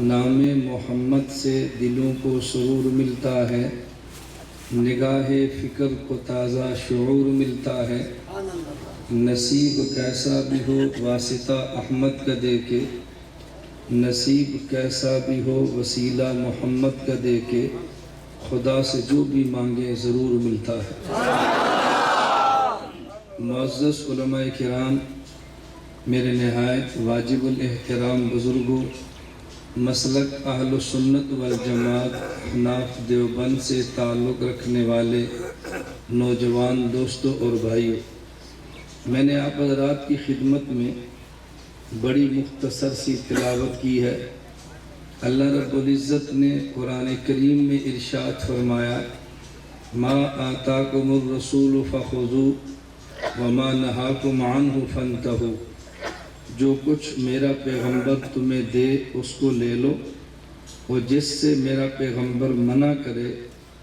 نام محمد سے دلوں کو سرور ملتا ہے، نگاہ فکر کو تازہ شعور ملتا ہے۔ نصیب کیسا بھی ہو واسطہ احمد کا دے کے، نصیب کیسا بھی ہو وسیلہ محمد کا دے کے، خدا سے جو بھی مانگے ضرور ملتا ہے۔ معزز علماء کرام، میرے نہایت واجب الاحترام بزرگوں، مسلک اہل سنت والجماعت حناف دیوبند سے تعلق رکھنے والے نوجوان دوستوں اور بھائیوں، میں نے آپ حضرات کی خدمت میں بڑی مختصر سی تلاوت کی ہے۔ اللہ رب العزت نے قرآن کریم میں ارشاد فرمایا، ما آتاکم الرسول فخذوہ وما نہاکم عنہ فانتہوا، جو کچھ میرا پیغمبر تمہیں دے اس کو لے لو، اور جس سے میرا پیغمبر منع کرے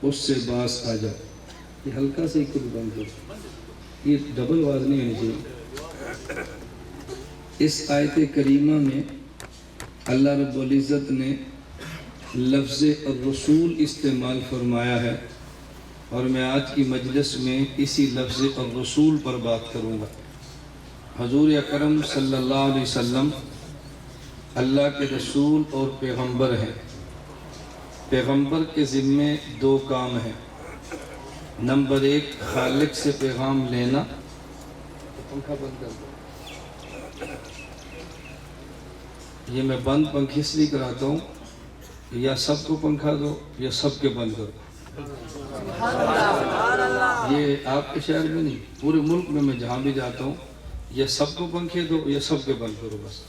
اس سے باز آ جاؤ۔ یہ ہلکا سے خود بند کرو، یہ ڈبل آواز نہیں ہونی چاہیے۔ اس آیت کریمہ میں اللہ رب العزت نے لفظ الرسول استعمال فرمایا ہے، اور میں آج کی مجلس میں اسی لفظ الرسول پر بات کروں گا۔ حضور اکرم صلی اللہ علیہ وسلم اللہ کے رسول اور پیغمبر ہیں۔ پیغمبر کے ذمے دو کام ہیں۔ نمبر ایک، خالق سے پیغام لینا۔ پنکھا بند کر دو، یہ میں بند پنکھے اس لیے کراتا ہوں، یا سب کو پنکھا دو یا سب کے بند کرو۔ یہ آپ کے شہر میں نہیں، پورے ملک میں جہاں بھی جاتا ہوں، یا سب کو پنکھے دو یا سب کے بند کرو بس۔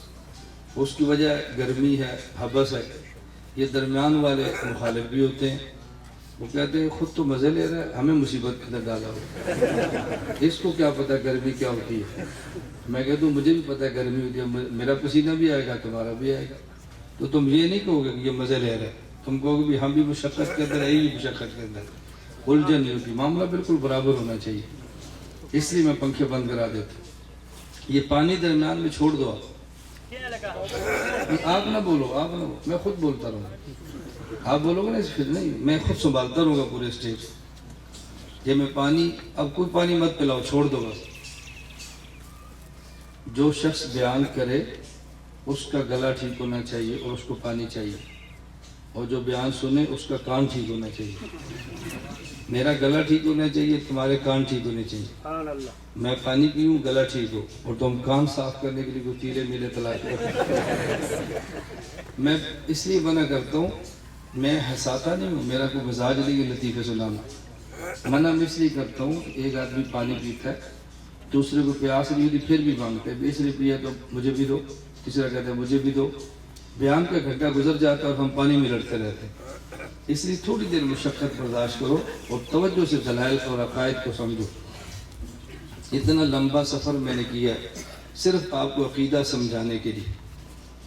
اس کی وجہ گرمی ہے، حبس ہے۔ یہ درمیان والے مخالف بھی ہوتے ہیں، وہ کہتے ہیں خود تو مزے لے رہا ہے، ہمیں مصیبت کے اندر ڈالا ہو، اس کو کیا پتہ گرمی کیا ہوتی ہے۔ میں کہتا ہوں مجھے بھی پتہ ہے گرمی ہوتی ہے، میرا پسینہ بھی آئے گا، تمہارا بھی آئے گا، تو تم یہ نہیں کہو گے کہ یہ مزے لے رہا ہے، تم کہو گے بھی ہم بھی مشقت کے اندر ہے، یہ مشقت کے اندر، الجھن نہیں ہوتی۔ معاملہ بالکل برابر ہونا چاہیے، اس لیے میں پنکھے بند کرا دیتا ہوں۔ یہ پانی درمیان میں چھوڑ دو، آپ نہ بولو، آپ نہ، میں خود بولتا رہوں گا، آپ بولو گے نا پھر نہیں، میں خود سنبھالتا رہوں گا پورے اسٹیج۔ یہ میں پانی، اب کوئی پانی مت پلاؤ، چھوڑ دو بس۔ جو شخص بیان کرے اس کا گلا ٹھیک ہونا چاہیے اور اس کو پانی چاہیے، اور جو بیان سنے اس کا کان ٹھیک ہونا چاہیے۔ میرا گلا ٹھیک ہونا چاہیے، تمہارے کان ٹھیک ہونے چاہیے۔ میں پانی پیوں، گلا ٹھیک ہو، اور تم کان صاف کرنے کے لیے کوئی تیلے میلے تلاش کرو۔ میں اس لیے منع کرتا ہوں، میں ہنساتا نہیں ہوں، میرا کوئی مزاج نہیں ہے لطیفے سنانا۔ منع میں اس لیے کرتا ہوں کہ ایک آدمی پانی پیتا ہے، دوسرے کو پیاس نہیں ہوتی پھر بھی مانگتے ہیں، اس لیے پیا تو مجھے بھی دو، تیسرا کہتا ہے مجھے بھی دو۔ بیان کا گھنٹہ گزر جاتا ہے اور ہم پانی میں لڑتے رہتے ہیں۔ اس لیے تھوڑی دیر مشقت برداشت کرو اور توجہ سے دلائل اور عقائد کو سمجھو۔ اتنا لمبا سفر میں نے کیا صرف آپ کو عقیدہ سمجھانے کے لیے۔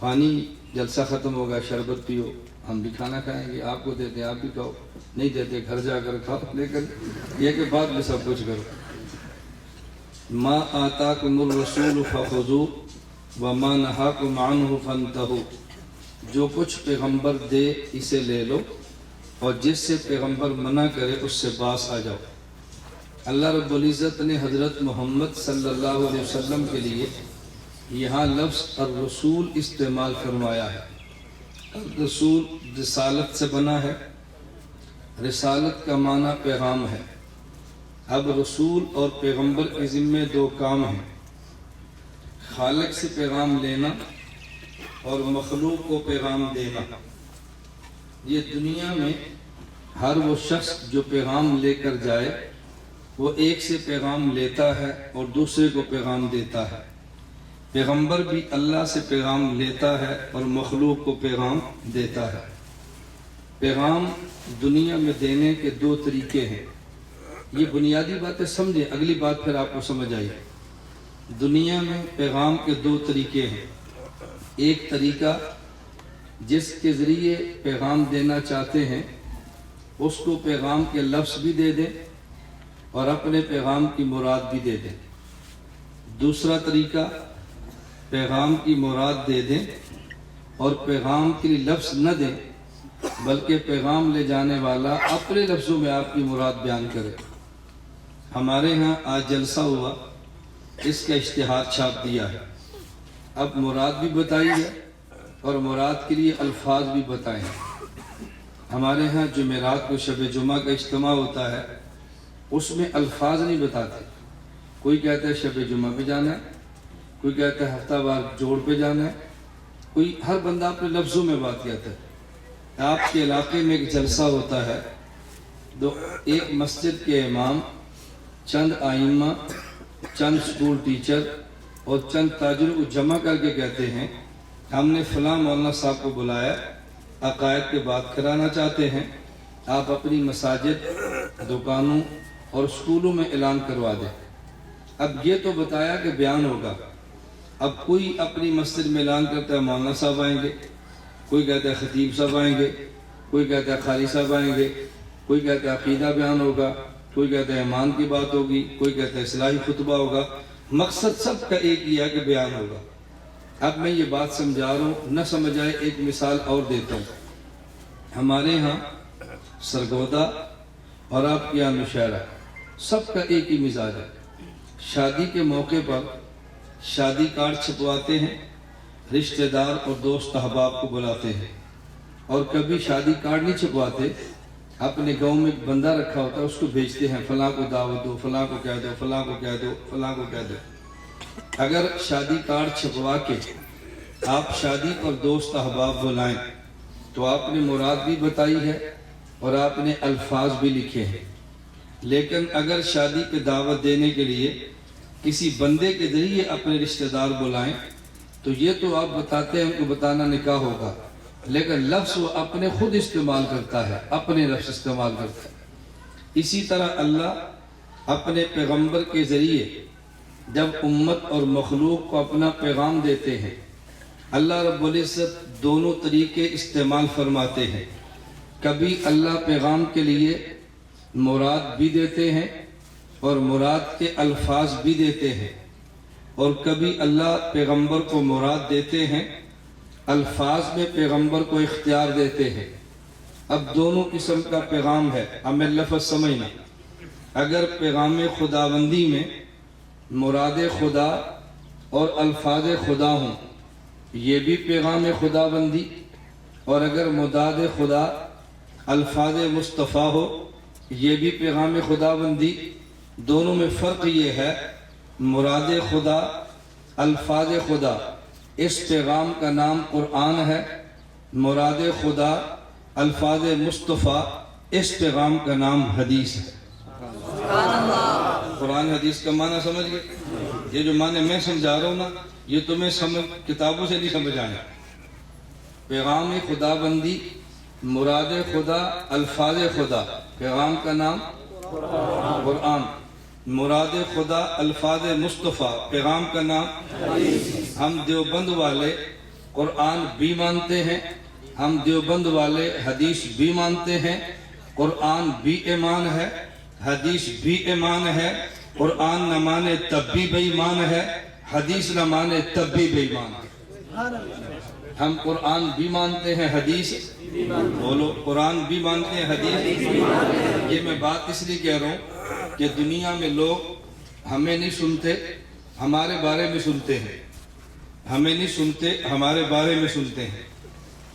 پانی جلسہ ختم ہوگا، شربت پیو، ہم بھی کھانا کھائیں گے، آپ کو دیتے ہیں آپ بھی کھاؤ، نہیں دیتے گھر جا کر کھاؤ، لیکن یہ کہ بعد میں سب کچھ کرو۔ ما آتاکم الرسول فخذوہ وما نہاکم عنہ فانتہوا، جو کچھ پیغمبر دے اسے لے لو، اور جس سے پیغمبر منع کرے اس سے باز آ جاؤ۔ اللہ رب العزت نے حضرت محمد صلی اللہ علیہ وسلم کے لیے یہاں لفظ الرسول استعمال فرمایا ہے۔ الرسول رسالت سے بنا ہے، رسالت کا معنی پیغام ہے۔ اب رسول اور پیغمبر کے ذمے دو کام ہیں، خالق سے پیغام لینا اور مخلوق کو پیغام دینا۔ یہ دنیا میں ہر وہ شخص جو پیغام لے کر جائے وہ ایک سے پیغام لیتا ہے اور دوسرے کو پیغام دیتا ہے۔ پیغمبر بھی اللہ سے پیغام لیتا ہے اور مخلوق کو پیغام دیتا ہے۔ پیغام دنیا میں دینے کے دو طریقے ہیں، یہ بنیادی باتیں سمجھیں، اگلی بات پھر آپ کو سمجھ آئی۔ دنیا میں پیغام کے دو طریقے ہیں۔ ایک طریقہ جس کے ذریعے پیغام دینا چاہتے ہیں اس کو پیغام کے لفظ بھی دے دیں اور اپنے پیغام کی مراد بھی دے دیں۔ دوسرا طریقہ پیغام کی مراد دے دیں اور پیغام کے لیے لفظ نہ دیں، بلکہ پیغام لے جانے والا اپنے لفظوں میں آپ کی مراد بیان کرے۔ ہمارے ہاں آج جلسہ ہوا، اس کا اشتہار چھاپ دیا ہے، اب مراد بھی بتائی ہے اور مراد کے لیے الفاظ بھی بتائیں۔ ہمارے ہاں جمعرات کو شب جمعہ کا اجتماع ہوتا ہے، اس میں الفاظ نہیں بتاتے، کوئی کہتا ہے شب جمعہ پہ جانا ہے، کوئی کہتا ہے ہفتہ وار جوڑ پہ جانا ہے، کوئی ہر بندہ اپنے لفظوں میں بات کہتا ہے۔ آپ کے علاقے میں ایک جلسہ ہوتا ہے، ایک مسجد کے امام، چند آئمہ، چند سکول ٹیچر اور چند تاجروں کو جمع کر کے کہتے ہیں ہم نے فلاں مولانا صاحب کو بلایا، عقائد پہ بات کرانا چاہتے ہیں، آپ اپنی مساجد، دکانوں اور سکولوں میں اعلان کروا دیں۔ اب یہ تو بتایا کہ بیان ہوگا، اب کوئی اپنی مسجد میں اعلان کرتا ہے مولانا صاحب آئیں گے، کوئی کہتا ہے خطیب صاحب آئیں گے، کوئی کہتا ہے قاری صاحب آئیں گے، کوئی کہتا ہے عقیدہ بیان ہوگا، کوئی کہتا ہے ایمان کی بات ہوگی، کوئی کہتا ہے اصلاحی خطبہ ہوگا، مقصد سب کا ایک ہی ہے کہ بیان ہوگا۔ اب میں یہ بات سمجھا رہا ہوں، نہ سمجھ آئے ایک مثال اور دیتا ہوں۔ ہمارے ہاں سرگودا اور آپ کے یہاں نوشہرہ، سب کا ایک ہی مزاج ہے۔ شادی کے موقع پر شادی کارڈ چھپواتے ہیں، رشتہ دار اور دوست احباب کو بلاتے ہیں، اور کبھی شادی کارڈ نہیں چھپواتے، اپنے گاؤں میں ایک بندہ رکھا ہوتا ہے، اس کو بھیجتے ہیں فلاں کو دعوت دو، فلاں کو کہہ دو، فلاں کو کہہ دو، فلاں کو کہہ دو۔ اگر شادی کارڈ چھپوا کے آپ شادی اور دوست احباب بلائیں تو آپ نے مراد بھی بتائی ہے اور آپ نے الفاظ بھی لکھے ہیں، لیکن اگر شادی پہ دعوت دینے کے لیے کسی بندے کے ذریعے اپنے رشتہ دار بلائیں تو یہ تو آپ بتاتے ہیں، ان کو بتانا نکاح ہوگا، لیکن لفظ وہ اپنے خود استعمال کرتا ہے، اپنے لفظ استعمال کرتا ہے۔ اسی طرح اللہ اپنے پیغمبر کے ذریعے جب امت اور مخلوق کو اپنا پیغام دیتے ہیں، اللہ رب العزت دونوں طریقے استعمال فرماتے ہیں۔ کبھی اللہ پیغام کے لیے مراد بھی دیتے ہیں اور مراد کے الفاظ بھی دیتے ہیں، اور کبھی اللہ پیغمبر کو مراد دیتے ہیں، الفاظ میں پیغمبر کو اختیار دیتے ہیں۔ اب دونوں قسم کا پیغام ہے، ہمیں لفظ سمجھنا۔ اگر پیغام خداوندی میں مراد خدا اور الفاظ خدا ہوں، یہ بھی پیغام خداوندی، اور اگر مراد خدا الفاظ مصطفیٰ ہو، یہ بھی پیغام خداوندی۔ دونوں میں فرق یہ ہے، مراد خدا، الفاظ خدا، اس پیغام کا نام قرآن ہے، مراد خدا، الفاظ مصطفیٰ، اس پیغام کا نام حدیث ہے۔ قرآن حدیث کا معنی سمجھ گئے؟ یہ جو معنی میں سمجھا رہا ہوں نا، یہ تمہیں کتابوں سے نہیں سمجھ آیا۔ پیغام خدا بندی، مراد خدا، الفاظ خدا، پیغام کا نام قرآن، مراد خدا، الفاظ مصطفیٰ، پیغام کا نام حدیث۔ ہم دیوبند والے قرآن بھی مانتے ہیں، ہم دیوبند والے حدیث بھی مانتے ہیں۔ قرآن بھی ایمان ہے، حدیث بھی ایمان ہے۔ قرآن نہ مانے تب بھی بے ایمان ہے، حدیث نہ مانے تب بھی بے ایمان ہے۔ ہم قرآن بھی مانتے ہیں، حدیث بولو، قرآن بھی مانتے ہیں، حدیث۔ یہ میں بات اس لیے کہہ رہا ہوں کہ دنیا میں لوگ ہمیں نہیں سنتے، ہمارے بارے میں سنتے ہیں، ہمیں نہیں سنتے، ہمارے بارے میں سنتے ہیں۔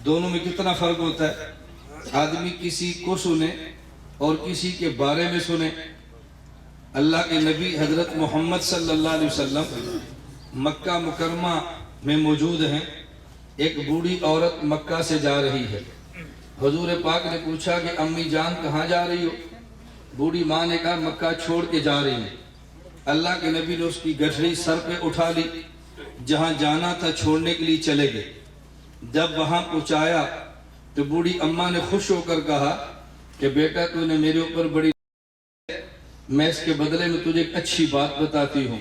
دونوں میں کتنا فرق ہوتا ہے؟ آدمی کسی کو سنے اور کسی کے بارے میں سنے۔ اللہ کے نبی حضرت محمد صلی اللہ علیہ وسلم مکہ مکرمہ میں موجود ہیں۔ ایک بوڑھی عورت مکہ سے جا رہی ہے، حضور پاک نے پوچھا کہ امی جان کہاں جا رہی ہو؟ بوڑھی ماں نے کہا مکہ چھوڑ کے جا رہی ہیں۔ اللہ کے نبی نے اس کی گٹھڑی سر پہ اٹھا لی، جہاں جانا تھا چھوڑنے کے لیے چلے گئے۔ جب وہاں پہنچایا تو بوڑھی اماں نے خوش ہو کر کہا کہ بیٹا تو نے میرے اوپر بڑی، میں اس کے بدلے میں تجھے ایک اچھی بات بتاتی ہوں۔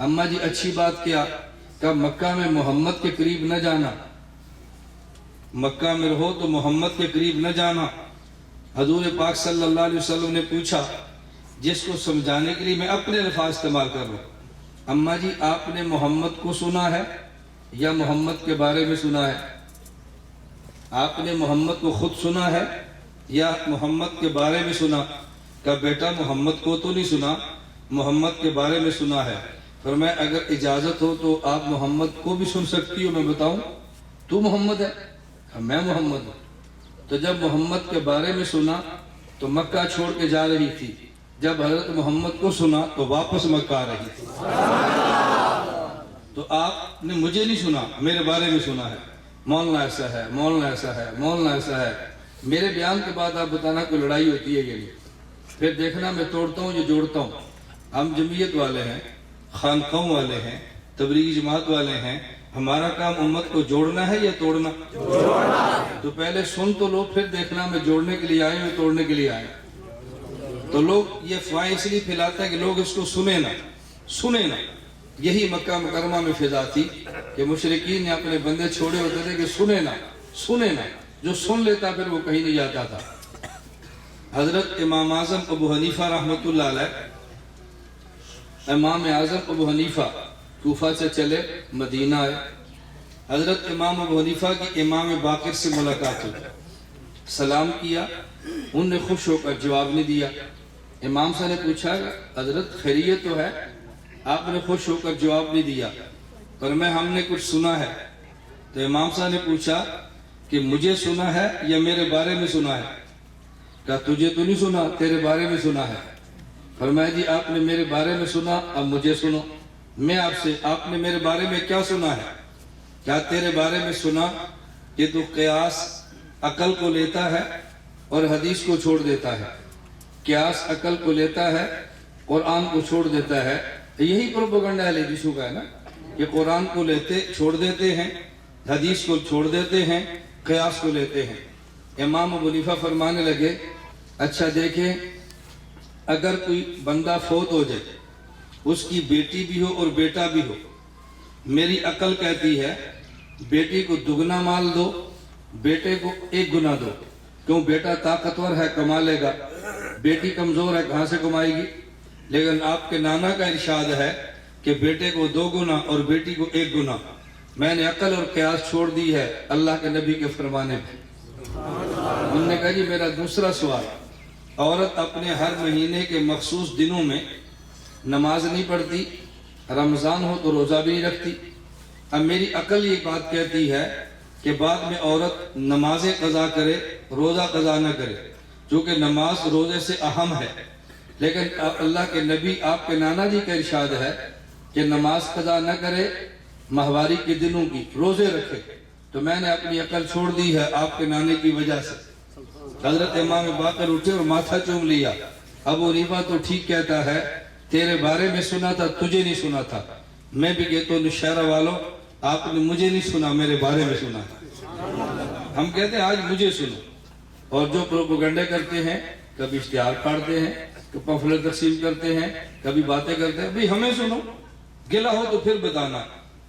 اماں جی اچھی بات کیا؟ کہ مکہ میں محمد کے قریب نہ جانا، مکہ میں رہو تو محمد کے قریب نہ جانا۔ حضور پاک صلی اللہ علیہ وسلم نے پوچھا، جس کو سمجھانے کے لیے میں اپنے الفاظ استعمال کر رہا ہوں، اماں جی آپ نے محمد کو سنا ہے یا محمد کے بارے میں سنا ہے؟ آپ نے محمد کو خود سنا ہے یا محمد کے بارے میں سنا؟ کہ بیٹا محمد کو تو نہیں سنا، محمد کے بارے میں سنا ہے۔ فرمایا اگر اجازت ہو تو آپ محمد کو بھی سن سکتی ہو، میں بتاؤں تو محمد ہے؟ میں محمد ہوں۔ تو جب محمد کے بارے میں سنا تو مکہ چھوڑ کے جا رہی تھی، جب حضرت محمد کو سنا تو واپس مکہ آ رہی تھی۔ تو آپ نے مجھے نہیں سنا، میرے بارے میں سنا ہے، مولانا ایسا ہے، مولانا ایسا ہے، مولانا ایسا ہے۔ میرے بیان کے بعد آپ بتانا کوئی لڑائی ہوتی ہے یا نہیں، پھر دیکھنا میں توڑتا ہوں یا جوڑتا ہوں۔ ہم جمعیت والے ہیں، خانقاہوں والے ہیں، تبلیغی جماعت والے ہیں، ہمارا کام امت کو جوڑنا ہے یا توڑنا؟ تو پہلے سن تو لو، پھر دیکھنا میں جوڑنے کے لیے آئے یا توڑنے کے لیے آئے۔ تو لوگ یہ افواہیں اس لیے پھیلاتے ہیں کہ لوگ اس کو سنیں نہ۔ یہی مکہ مکرمہ میں فضا تھی کہ مشرکین نے اپنے بندے چھوڑے ہوتے تھے کہ سنیں نہ، جو سن لیتا پھر وہ کہیں نہیں جاتا تھا۔ حضرت امام اعظم ابو حنیفہ رحمۃ اللہ علیہ، امام اعظم ابو حنیفہ کوفہ سے چلے مدینہ آئے۔ حضرت امام ابو حنیفہ کی امام باقر سے ملاقات ہوئی، سلام کیا، انہوں نے خوش ہو کر جواب نہیں دیا۔ امام صاحب نے پوچھا حضرت خیریت تو ہے؟ آپ نے خوش ہو کر جواب نہیں دیا، پر ہم نے کچھ سنا ہے۔ تو امام صاحب نے پوچھا کہ مجھے سنا ہے یا میرے بارے میں سنا ہے؟ کہا تجھے تو نہیں سنا، تیرے بارے میں سنا ہے۔ فرمایا جی آپ نے میرے بارے میں سنا، اب مجھے سنو۔ میں آپ نے میرے بارے میں کیا سنا ہے؟ کیا تیرے بارے میں سنا کہ تو قیاس عقل کو لیتا ہے اور حدیث کو چھوڑ دیتا ہے، قیاس عقل کو لیتا ہے، قرآن کو چھوڑ دیتا ہے۔ یہی پروپیگنڈا ہے لیڈیسوں کا ہے نا، کہ قرآن کو چھوڑ دیتے ہیں، حدیث کو چھوڑ دیتے ہیں، قیاس کو لیتے ہیں۔ امام ابو حنیفہ فرمانے لگے اچھا دیکھیں، اگر کوئی بندہ فوت ہو جائے، اس کی بیٹی بھی ہو اور بیٹا بھی ہو، میری عقل کہتی ہے بیٹی کو دگنا مال دو، بیٹے کو 1 گنا دو، کیوں؟ بیٹا طاقتور ہے کما لے گا، بیٹی کمزور ہے کہاں سے کمائے گی؟ لیکن آپ کے نانا کا ارشاد ہے کہ بیٹے کو 2 گنا اور بیٹی کو 1 گنا۔ میں نے عقل اور قیاس چھوڑ دی ہے اللہ کے نبی کے فرمانے پہ۔ انہوں نے کہا جی میرا دوسرا سوال، عورت اپنے ہر مہینے کے مخصوص دنوں میں نماز نہیں پڑھتی، رمضان ہو تو روزہ بھی نہیں رکھتی۔ اب میری عقل یہ بات کہتی ہے کہ بعد میں عورت نمازیں قضا کرے، روزہ قضا نہ کرے، چونکہ نماز روزے سے اہم ہے۔ لیکن اللہ کے نبی آپ کے نانا جی کا ارشاد ہے کہ نماز قضا نہ کرے، ماہواری کے دنوں کی روزے رکھے۔ تو میں نے اپنی عقل چھوڑ دی ہے آپ کے نانے کی وجہ سے۔ حضرت امام باقر اٹھے اور ماتھا چوم لیا۔ ابو حنیفہ تو ٹھیک کہتا ہے، تیرے بارے میں سنا تھا، تجھے نہیں سنا تھا۔ میں بھی کہتا ہوں نشہرہ والوں، آپ نے مجھے نہیں سنا، میرے بارے میں سنا تھا۔ ہم کہتے ہیں آج مجھے سنو، اور جو پروپیگنڈے کرتے ہیں، کبھی اشتہار پھاڑتے ہیں، کبھی پمفلٹ تقسیم کرتے ہیں، کبھی باتیں کرتے ہیں، بھئی ہمیں سنو، گلا ہو تو پھر بتانا۔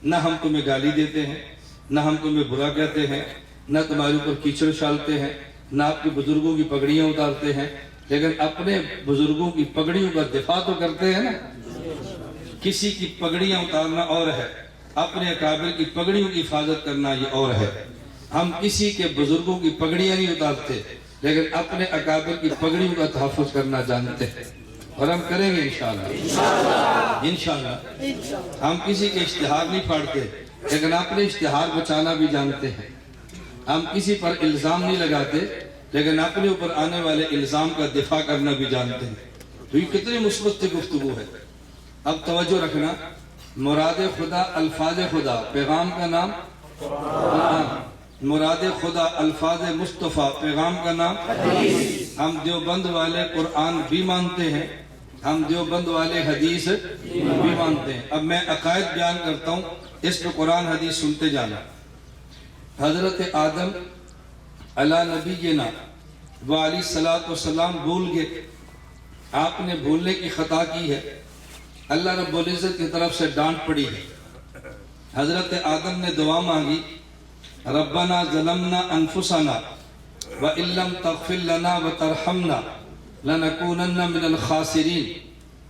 نہ ہم تمہیں گالی دیتے ہیں، نہ ہم تمہیں برا کہتے ہیں، نہ تمہارے اوپر کیچڑ ڈالتے ہیں، نہ آپ کے بزرگوں کی پگڑیاں اتارتے ہیں، لیکن اپنے بزرگوں کی پگڑیوں کا دفاع تو کرتے ہیں نا۔ کسی کی پگڑیاں اتارنا اور ہے، اپنے اکابر کی پگڑیوں کی حفاظت کرنا یہ اور ہے۔ ہم کسی کے بزرگوں کی پگڑیاں نہیں اتارتے، لیکن اپنے اکابر کی پگڑیوں کا تحفظ کرنا جانتے ہیں، اور ہم کریں گے انشاءاللہ۔ ہم کسی کے اشتہار نہیں پھاڑتے، لیکن اپنے اشتہار بچانا بھی جانتے ہیں۔ ہم کسی پر الزام نہیں لگاتے، لیکن اپنے اوپر آنے والے الزام کا دفاع کرنا بھی جانتے ہیں۔ تو یہ کتنی مثبت گفتگو ہے۔ اب توجہ رکھنا، مراد خدا الفاظ خدا، پیغام کا نام قرآن، مراد خدا الفاظ مصطفیٰ، پیغام کا نام حدیث۔ ہم دیوبند والے قرآن بھی مانتے ہیں، ہم دیوبند والے حدیث بھی مانتے ہیں۔ اب میں عقائد بیان کرتا ہوں، اس پہ قرآن حدیث سنتے جانا۔ حضرت آدم علی نبینا وعلیہ الصلوۃ والسلام بھول گئے، آپ نے بھولنے کی خطا کی ہے، اللہ رب العزت کی طرف سے ڈانٹ پڑی ہے۔ حضرت آدم نے دعا مانگی، ربنا ظلمنا انفسنا وان لم تغفر لنا وترحمنا لنکونن من الخاسرین،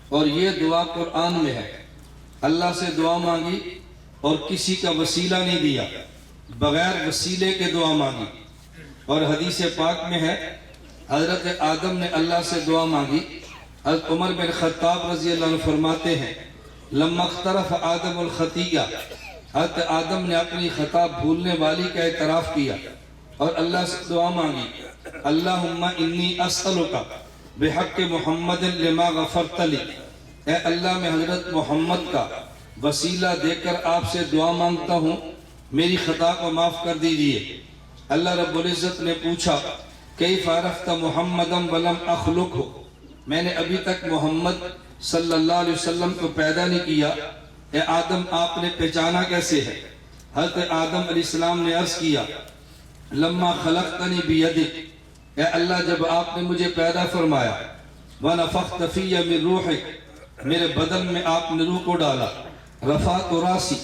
اور یہ دعا قرآن میں ہے۔ اللہ سے دعا مانگی اور کسی کا وسیلہ نہیں دیا، بغیر وسیلے کے دعا مانگی، اور حدیث پاک میں ہے حضرت آدم نے اللہ سے دعا مانگی. حضرت عمر بن خطاب رضی اللہ عنہ فرماتے ہیں لما اقترف آدم الخطیہ، حضرت آدم نے اپنی خطا بھولنے والی کا اعتراف کیا اور اللہ سے دعا مانگی اللہم انی اسألک بحق محمد لما غفرت لی، اے اللہ میں حضرت محمد کا وسیلہ دے کر آپ سے دعا مانگتا ہوں میری خطا کو معاف کر دیجئے. اللہ رب العزت نے پوچھا کیف عرفت محمدًا ولم اخلقہ، میں نے ابھی تک محمد صلی اللہ علیہ وسلم کو پیدا نہیں کیا، اے آدم آپ نے پہچانا کیسے ہے؟ حضرت آدم علیہ السلام نے عرض کیا لما خلقتنی بیدک، اے اللہ جب آپ نے مجھے پیدا فرمایا ونفخت فی من روحک، میرے بدن میں آپ نے روح کو ڈالا، رفعت راسی،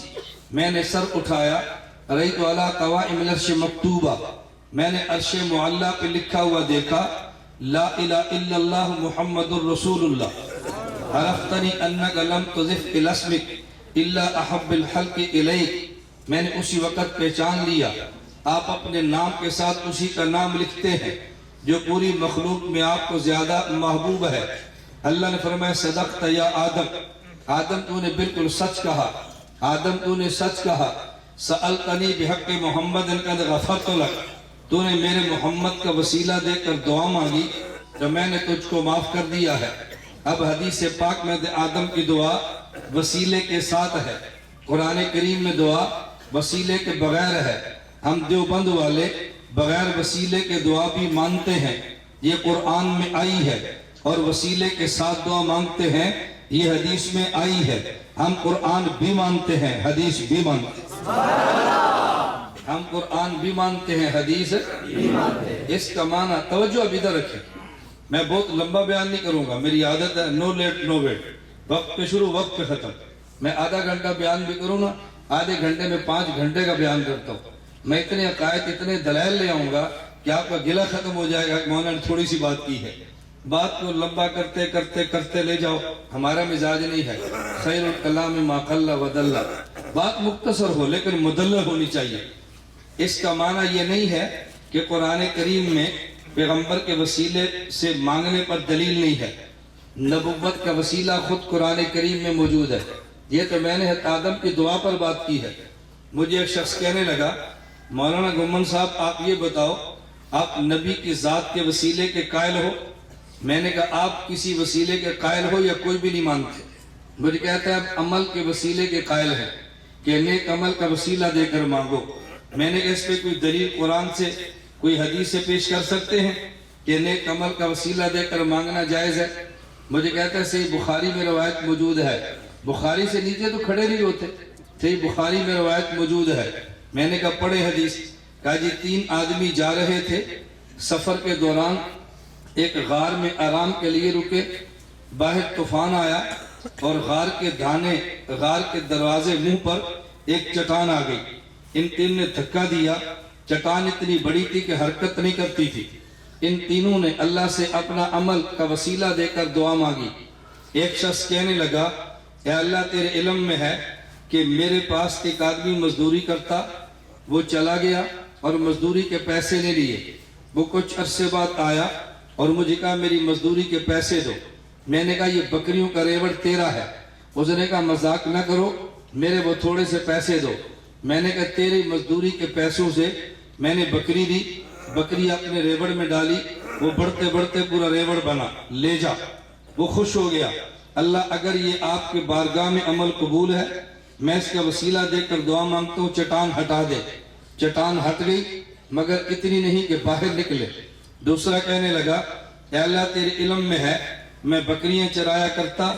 میں نے سر اٹھایا، رأیت علی قوائم العرش مکتوبہ، میں نے عرش معلیٰ پہ لکھا ہوا دیکھا لا الہ الا اللہ محمد الرسول اللہ، عرفتنی انک لم تضف الی اسمک الا احب الخلق الیک، میں نے اسی وقت پہچان لیا آپ اپنے نام کے ساتھ اسی کا نام لکھتے ہیں جو پوری مخلوق میں آپ کو زیادہ محبوب ہے. اللہ نے فرمایا صدقت یا آدم، آدم تو نے بالکل سچ کہا، آدم تو نے سچ کہا، سألتنی بحق محمد قد غفرت لک، تو نے میرے محمد کا وسیلہ دے کر دعا مانگی تو میں نے تجھ کو معاف کر دیا ہے. اب حدیث پاک میں آدم کی دعا وسیلے کے ساتھ ہے، قرآن کریم میں دعا وسیلے کے بغیر ہے. ہم دیوبند والے بغیر وسیلے کے دعا بھی مانتے ہیں، یہ قرآن میں آئی ہے، اور وسیلے کے ساتھ دعا مانگتے ہیں، یہ حدیث میں آئی ہے. ہم قرآن بھی مانتے ہیں، حدیث بھی مانتے ہیں، ہم قرآن بھی مانتے ہیں، حدیث بھی مانتے ہیں. اس کا معنی توجہ اب ادھر رکھیں، میں بہت لمبا بیان نہیں کروں گا، میری عادت ہے نو لیٹ نو ویٹ، وقت پہ شروع وقت پہ ختم. میں آدھا گھنٹہ بیان بھی کروں نا، آدھے گھنٹے میں 5 گھنٹے کا بیان کرتا ہوں. میں اتنے عقائد اتنے دلائل لے آؤں گا کہ آپ کا گلہ ختم ہو جائے گا کہ مولانا نے تھوڑی سی بات کی ہے. بات کو لمبا کرتے کرتے کرتے لے جاؤ، ہمارا مزاج نہیں ہے. خیر الکلام ما قل و دل، بات مختصر ہو لیکن مدلل ہونی چاہیے. اس کا معنی یہ نہیں ہے کہ قرآن کریم میں پیغمبر کے وسیلے سے مانگنے پر دلیل نہیں ہے. نبوت کا وسیلہ خود قرآن کریم میں موجود ہے. یہ تو میں نے آدم کی دعا پر بات کی ہے. مجھے ایک شخص کہنے لگا مولانا گمن صاحب آپ یہ بتاؤ آپ نبی کی ذات کے وسیلے کے قائل ہو؟ میں نے کہا آپ کسی وسیلے کے قائل ہو یا کوئی بھی نہیں مانتے؟ مجھے کہتا ہے آپ عمل کے وسیلے کے قائل ہیں کہ نیک عمل کا وسیلہ دے کر مانگو. میں نے کہا اس پہ کوئی دلیل قرآن سے کوئی حدیث سے پیش کر سکتے ہیں کہ نیک عمل کا وسیلہ دے کر مانگنا جائز ہے؟ مجھے کہتا ہے صحیح بخاری میں روایت موجود ہے. بخاری سے نیچے تو کھڑے نہیں ہوتے، صحیح بخاری میں روایت موجود ہے. میں نے کہا پڑھے حدیث. کہا جی 3 آدمی جا رہے تھے سفر کے دوران، ایک غار میں آرام کے لیے رکے، باہر طوفان آیا اور غار کے دروازے منہ پر ایک چٹان آ گئی. ان 3 نے دھکا دیا، چٹان اتنی بڑی تھی کہ حرکت نہیں کرتی تھی. ان تینوں نے اللہ سے اپنا عمل کا وسیلہ دے کر دعا مانگی. ایک شخص کہنے لگا اے اللہ تیرے علم میں ہے کہ میرے پاس ایک آدمی مزدوری کرتا، وہ چلا گیا اور مزدوری کے پیسے نہیں لیے. وہ کچھ عرصے بعد آیا اور مجھے کہا میری مزدوری کے پیسے دو. میں نے کہا یہ بکریوں کا ریوڑ تیرا ہے. اس نے کہا مذاق نہ کرو، میرے وہ تھوڑے سے پیسے دو. میں نے کہا تیری مزدوری کے پیسوں سے میں نے بکری دی، بکری اپنے ریوڑ میں ڈالی، وہ بڑھتے بڑھتے پورا ریوڑ بنا، لے جا. وہ خوش ہو گیا. اللہ اگر یہ آپ کے بارگاہ میں عمل قبول ہے میں اس کا وسیلہ دے کر دعا مانگتا ہوں چٹان ہٹا دے. چٹان ہٹ گئی مگر اتنی نہیں کہ باہر نکلے. دوسرا کہنے لگا اے اللہ تیرے علم میں ہے میں بکریاں چرایا کرتا،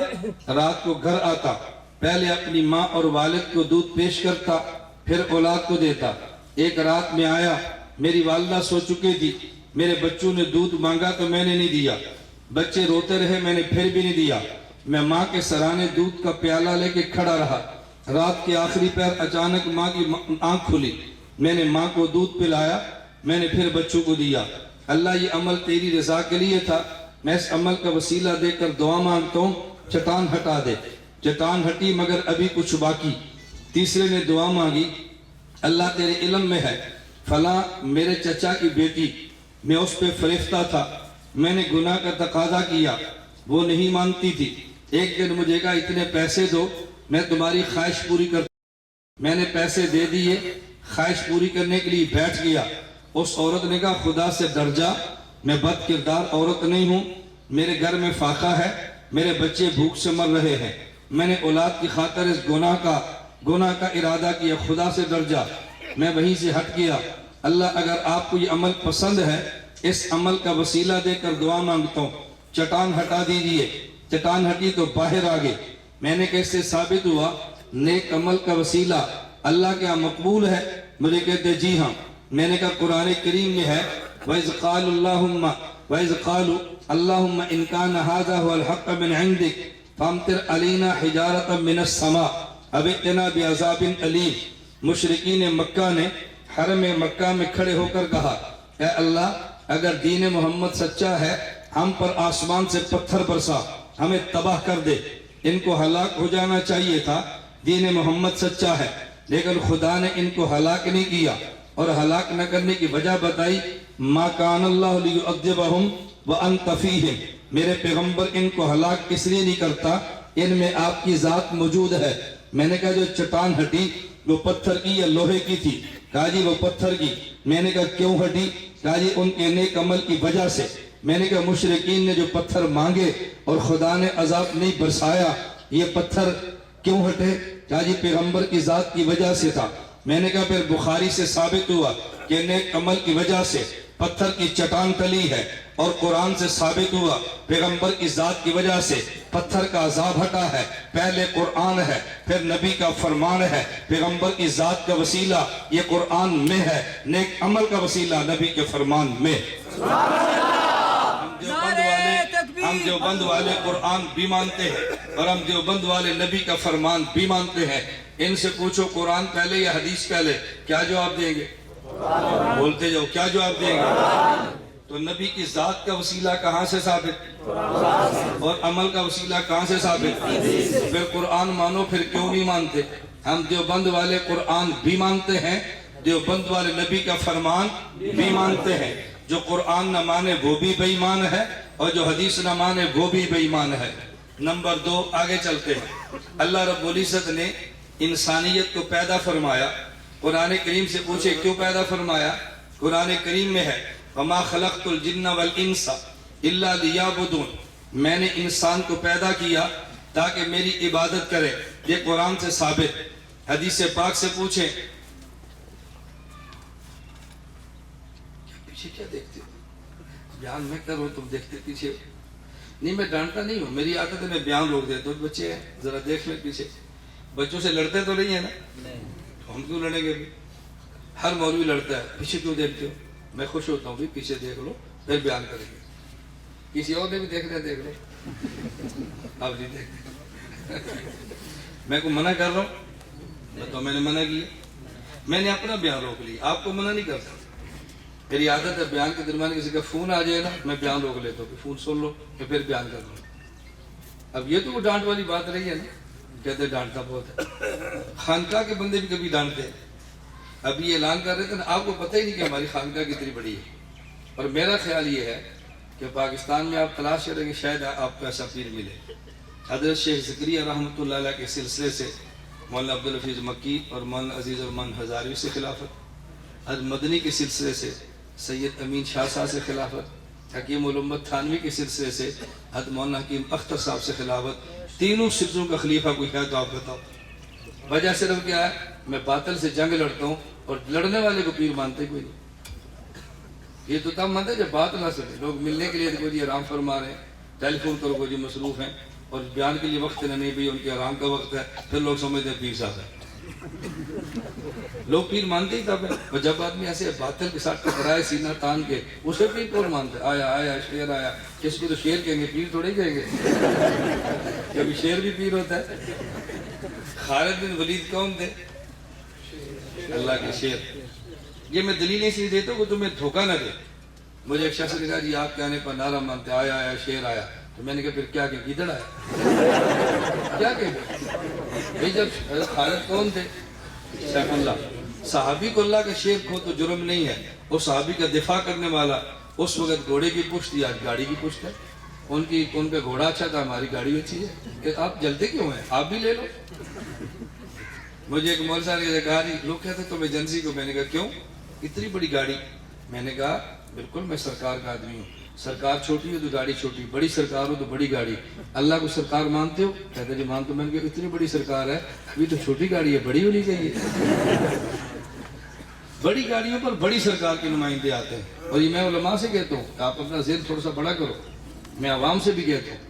رات کو گھر آتا، پہلے اپنی ماں اور والد کو دودھ پیش کرتا پھر اولاد کو دیتا. ایک رات میں آیا، میری والدہ سو چکے تھی، میرے بچوں نے دودھ مانگا تو میں نے نہیں دیا، بچے روتے رہے میں نے پھر بھی نہیں دیا. میں ماں کے سرانے دودھ کا پیالہ لے کے کھڑا رہا. رات کے آخری پہر اچانک ماں کی آنکھ کھلی، میں نے ماں کو دودھ پلایا، میں نے پھر بچوں کو دیا. اللہ یہ عمل تیری رضا کے لیے تھا، میں اس عمل کا وسیلہ دے کر دعا مانگتا ہوں چٹان ہٹا دے. چٹان ہٹی مگر ابھی کچھ باقی. تیسرے نے دعا مانگی اللہ تیرے علم میں ہے فلاں میرے چچا کی بیٹی، میں اس پہ فریفتہ تھا، میں نے گناہ کا تقاضا کیا، وہ نہیں مانتی تھی، ایک دن مجھے کہا اتنے پیسے دو میں تمہاری خواہش پوری کرتا ہوں۔ میں نے پیسے دے دیے، خواہش پوری کرنے کے لیے بیٹھ گیا۔ اس عورت نے کہا خدا سے ڈر جا، میں بد کردار عورت نہیں ہوں، میرے گھر میں فاقہ ہے، میرے بچے بھوک سے مر رہے ہیں، میں نے اولاد کی خاطر اس گناہ کا ارادہ کیا، خدا سے ڈر جا۔ میں وہیں سے ہٹ گیا۔ اللہ اگر آپ کو یہ عمل پسند ہے، اس عمل کا وسیلہ دے کر دعا مانگتا ہوں، چٹان ہٹا دیجئے۔ چٹان ہٹی تو باہر آگے۔ میں نے کیسے ثابت ہوا نیک عمل کا وسیلہ اللہ کے ہاں مقبول ہے؟ مجھے کہتے جی ہاں۔ میں نے کہا قرآن کریم میں ہے وَإِذْ قَالُوا اللَّهُمَّ إِنْ كَانَ هَذَا هُوَ الْحَقَّ مِنْ عِنْدِكَ فَامْطِرْ عَلَيْنَا حِجَارَةً مِنَ السَّمَاءِ أَوْ ائْتِنَا بِعَذَابٍ أَلِيمٍ۔ مشرکین مکہ نے حرم مکہ میں کھڑے ہو کر کہا اے اللہ اگر دین محمد سچا ہے ہم پر آسمان سے پتھر برسا، ہمیں تباہ کر دے۔ ان کو ہلاک ہو جانا چاہیے تھا، دین محمد سچا ہے، لیکن خدا نے ان کو ہلاک نہیں کیا، اور ہلاک نہ کرنے کی وجہ بتائی ما کان اللہ لیعذبہم وانت فیہم، میرے پیغمبر ان کو ہلاک اس لیے نہیں کرتا ان میں آپ کی ذات موجود ہے۔ میں نے کہا جو چٹان ہٹی وہ پتھر کی یا لوہے کی تھی؟ کہا جی وہ پتھر کی۔ میں نے کہا کیوں ہٹی؟ کہا جی ان کے نیک عمل کی وجہ سے۔ میں نے کہا مشرکین نے جو پتھر مانگے اور خدا نے عذاب نہیں برسایا، یہ پتھر کیوں ہٹے؟ کہا جی پیغمبر کی ذات کی وجہ سے تھا۔ میں نے کہا پھر بخاری سے ثابت ہوا کہ نیک عمل کی وجہ سے پتھر کی چٹان ٹلی ہے، اور قرآن سے ثابت ہوا پیغمبر کی ذات کی وجہ سے پتھر کا عذاب ہٹا ہے۔ پہلے قرآن ہے، پھر نبی کا فرمان ہے، پیغمبر کی ذات کا وسیلہ یہ قرآن میں ہے، نیک عمل کا وسیلہ نبی کے فرمان میں۔ ہم دیوبند والے قرآن بھی مانتے ہیں، اور ہم دیوبند والے نبی کا فرمان بھی مانتے ہیں۔ ان سے پوچھو قرآن پہلے یا حدیث پہلے، کیا جواب دیں گے؟ بولتے جاؤ کیا جواب دیں گے؟ تو نبی کی ذات کا وسیلہ کہاں سے ثابت، اور عمل کا وسیلہ کہاں سے ثابت؟ پھر قرآن مانو، پھر کیوں نہیں مانتے؟ ہم دیوبند والے قرآن بھی مانتے ہیں، دیوبند والے نبی کا فرمان بھی مانتے ہیں۔ جو قرآن نہ مانے وہ بھی بے ایمان ہے، اور جو حدیث نہ مانے وہ بھی بے ایمان ہے۔ نمبر 2 آگے چلتے ہیں۔ اللہ رب العزت نے انسانیت کو پیدا فرمایا۔ قرآن کریم سے پوچھے کیوں پیدا فرمایا؟ قرآن کریم میں ہے وَمَا خَلَقْتُ الْجِنَّ وَالْإِنسَ إِلَّا لِيَعْبُدُونَ، میں نے انسان کو پیدا کیا تاکہ میری عبادت کرے۔ یہ قرآن سے ثابت۔ حدیث پاک سے پوچھیں پیچھے کیا دیکھتے ہو؟ بیان میں کرو تم دیکھتے پیچھے نہیں۔ میں ڈانٹتا نہیں ہوں، میری عادت ہے میں بیان روک دیتا ہوں۔ بچے ہیں ذرا دیکھ لیں پیچھے، بچوں سے لڑتے تو نہیں ہے نا؟ ہم کیوں لڑیں گے بھی؟ ہر مولوی لڑتا ہے، پیچھے کیوں دیکھتے ہو؟ میں خوش ہوتا ہوں بھی پیچھے دیکھ لو پھر بیان کریں گے۔ کسی اور نے بھی دیکھنا دیکھ لو، اب نہیں دیکھتے۔ میں کو منع کر رہا ہوں، میں نے منع کیا، میں نے اپنا بیان روک لیا، آپ کو منع نہیں کرتا۔ میری عادت ہے بیان کے درمیان کسی کا فون آ جائے نا میں بیان روک لیتا ہوں کہ فون سن لو میں پھر بیان کر لوں۔ اب یہ تو وہ ڈانٹ والی بات رہی ہے نا، کہتے ڈانٹتا بہت ہے۔ خانقاہ کے بندے بھی کبھی ڈانٹتے ہیں۔ ابھی اعلان کر رہے تھے نا، آپ کو پتہ ہی نہیں کہ ہماری خانقاہ کتنی بڑی ہے، اور میرا خیال یہ ہے کہ پاکستان میں آپ تلاش کریں گے شاید آپ کو ایسا پیر ملے۔ حضرت شیخ زکریا رحمۃ اللہ علیہ کے سلسلے سے مولانا عبدالحفیظ مکی اور مولانا عزیز الرحمن ہزاروی سے خلافت، حضرت مدنی کے سلسلے سے سید امین شاہ صاحب سے خلافت، حکیم الامت تھانوی کے سلسلے سے حضرت مولانا حکیم اختر صاحب سے خلافت۔ تینوں سلسلوں کا خلیفہ کوئی ہے تو آپ بتاؤ۔ وجہ صرف کیا ہے؟ میں باطل سے جنگ لڑتا ہوں، اور لڑنے والے کو پیر مانتے کوئی نہیں۔ یہ تو تب مانتے جب بات نہ سنے، لوگ ملنے کے لیے کوئی جی آرام فرما رہے ہیں، ٹیلی فون کرو کوئی جی مصروف ہیں، اور بیان کے لیے وقت نہیں بھی ان کے آرام کا وقت ہے، پھر لوگ سمجھتے ہیں پیر صاحب ہے۔ لوگ پیر مانتے ہی تب ہے، اور جب آدمی ایسے باطل کے ساتھ ٹکرائے سینہ تان کے، اسے پیر کون مانتا ہے؟ آیا شیر آیا، کس کو تو شیر کہیں گے، پیر تھوڑے کہیں گے۔ کبھی شیر بھی پیر ہوتا ہے۔ خالد بن ولید کون تھے؟ اللہ کے شیر۔ یہ میں دلیل اس لیے دیتا ہوں کہ تمہیں دھوکہ نہ دے۔ مجھے ایک شخص نے کہا جی آپ کہنے پر نعرہ مانتے آیا شیر آیا، تو میں نے کہا پھر کیا کہ گیدڑ آیا؟ کیا کہ بھئی جب خالد کون تھے؟ سیف اللہ۔ صحابی کو اللہ کا شیر کھو تو جرم نہیں ہے، وہ صحابی کا دفاع کرنے والا اس وقت گھوڑے کی پشت تھی، آج گاڑی کی پشت ہے۔ ان کا گھوڑا اچھا تھا، ہماری گاڑی اچھی ہے، کہ آپ جلتے کیوں ہیں، آپ بھی لے لو۔ مجھے ایک مول صاحب نے کہا لوگ کہتے تم ایجنسی کو، میں نے کہا کیوں اتنی بڑی گاڑی؟ میں نے کہا بالکل میں سرکار کا آدمی ہوں، سرکار چھوٹی ہو تو گاڑی چھوٹی، بڑی سرکار ہو تو بڑی گاڑی۔ اللہ کو سرکار مانتے ہو؟ کہتے جی مانتے۔ میں نے کہا اتنی بڑی سرکار ہے، ابھی تو چھوٹی گاڑی ہے، بڑی ہونی چاہیے۔ بڑی گاڑیوں پر بڑی سرکار کے نمائندے آتے ہیں، اور یہ میں علماء سے کہتا ہوں کہ آپ اپنا ذہن تھوڑا سا بڑا کرو، میں عوام سے بھی کہتا ہوں۔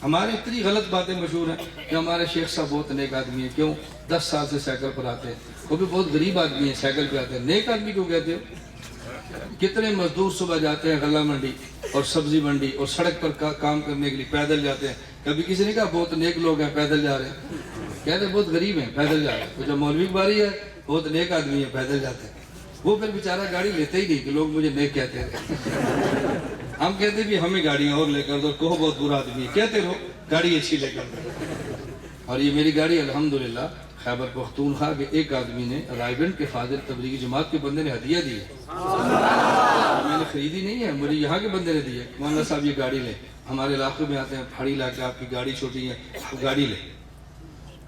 ہمارے اتنی غلط باتیں مشہور ہیں کہ ہمارے شیخ صاحب بہت نیک آدمی ہیں، کیوں 10 سال سے سائیکل پر آتے ہیں، وہ بھی بہت غریب آدمی ہیں، سائیکل پہ آتے ہیں، نیک آدمی کیوں کہتے ہو؟ کتنے مزدور صبح جاتے ہیں غلہ منڈی اور سبزی منڈی اور سڑک پر کام کرنے کے لیے، پیدل جاتے ہیں۔ کبھی کسی نے کہا بہت نیک لوگ ہیں پیدل جا رہے ہیں؟ کہتے ہیں بہت غریب ہیں پیدل جا رہے ہیں۔ تو جب مولوی کی باری ہے بہت نیک آدمی ہے پیدل جاتے ہیں، وہ پھر بیچارہ گاڑی لیتے ہی نہیں کہ لوگ مجھے نیک کہتے ہیں۔ ہم کہتے بھی ہمیں گاڑیاں اور لے کر دو، کہو بہت برا آدمی ہے، کہتے رہو گاڑی اچھی لے کر دو۔ اور یہ میری گاڑی الحمدللہ خیبر پختونخوا کے ایک آدمی نے، رائے گنج کے فاضل تبلیغی جماعت کے بندے نے ہدیہ دی ہے، میں نے خریدی نہیں ہے، مجھے یہاں کے بندے نے دی ہے، مولانا صاحب یہ گاڑی لیں، ہمارے علاقے میں آتے ہیں پہاڑی علاقے، آپ کی گاڑی چھوٹی ہے، آپ گاڑی لیں۔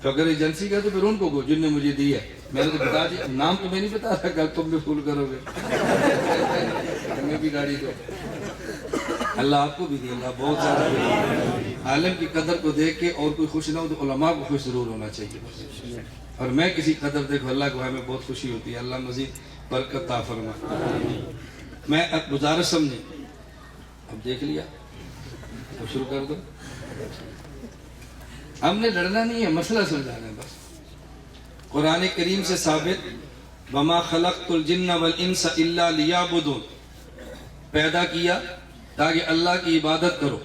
تو اگر ایجنسی کا تو پھر ان کو جن نے مجھے دی ہے، میں نے تو بتا دیا، نام تو میں نہیں بتا رہا، کل تم بھی فول کرو گے، ہمیں بھی گاڑی دو۔ اللہ آپ کو بھی دی، اللہ بہت زیادہ دی۔ عالم کی قدر کو دیکھ کے اور کوئی خوش نہ ہو تو علماء کو خوش ضرور ہونا چاہیے، اور میں کسی قدر دیکھو اللہ کو ہمیں بہت خوشی ہوتی ہے، اللہ مزید برکت عطا فرمائے۔ میں اب گزارش سمجھیں، اب دیکھ لیا اب شروع کر دو، ہم نے لڑنا نہیں ہے، مسئلہ سمجھانا ہے بس۔ قرآن کریم سے ثابت وَمَا خَلَقْتُ الْجِنَّ وَالْإِنسَ إِلَّا لِيَعْبُدُونَ، پیدا کیا تاکہ اللہ کی عبادت کرو،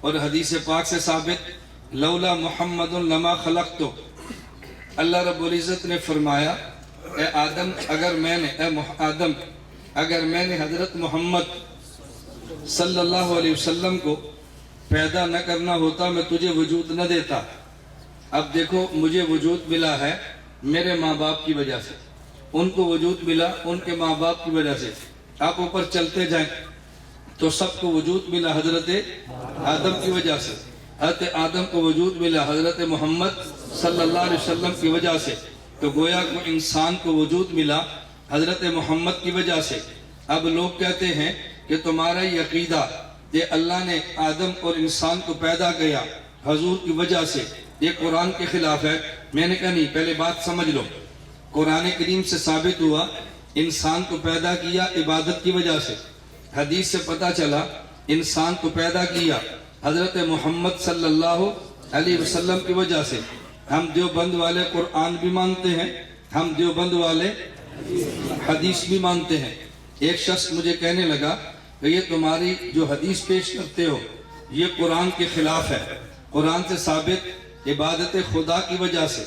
اور حدیث پاک سے ثابت لولا محمد لما خلقتو، اللہ رب العزت نے فرمایا اے آدم اگر میں نے حضرت محمد صلی اللہ علیہ وسلم کو پیدا نہ کرنا ہوتا میں تجھے وجود نہ دیتا۔ اب دیکھو مجھے وجود ملا ہے میرے ماں باپ کی وجہ سے، ان کو وجود ملا ان کے ماں باپ کی وجہ سے، آپ اوپر چلتے جائیں تو سب کو وجود ملا حضرت آدم کی وجہ سے، حضرت آدم کو وجود ملا حضرت محمد صلی اللہ علیہ وسلم کی وجہ سے، تو گویا کو انسان کو وجود ملا حضرت محمد کی وجہ سے۔ اب لوگ کہتے ہیں کہ تمہارا یہ عقیدہ کہ اللہ نے آدم اور انسان کو پیدا کیا حضور کی وجہ سے، یہ قرآن کے خلاف ہے۔ میں نے کہا نہیں، پہلے بات سمجھ لو، قرآن کریم سے ثابت ہوا انسان کو پیدا کیا عبادت کی وجہ سے، حدیث سے پتہ چلا انسان کو پیدا کیا حضرت محمد صلی اللہ علیہ وسلم کی وجہ سے۔ ہم دیوبند والے قرآن بھی مانتے ہیں، ہم دیوبند والے حدیث بھی مانتے ہیں۔ ایک شخص مجھے کہنے لگا کہ یہ تمہاری جو حدیث پیش کرتے ہو یہ قرآن کے خلاف ہے، قرآن سے ثابت عبادت خدا کی وجہ سے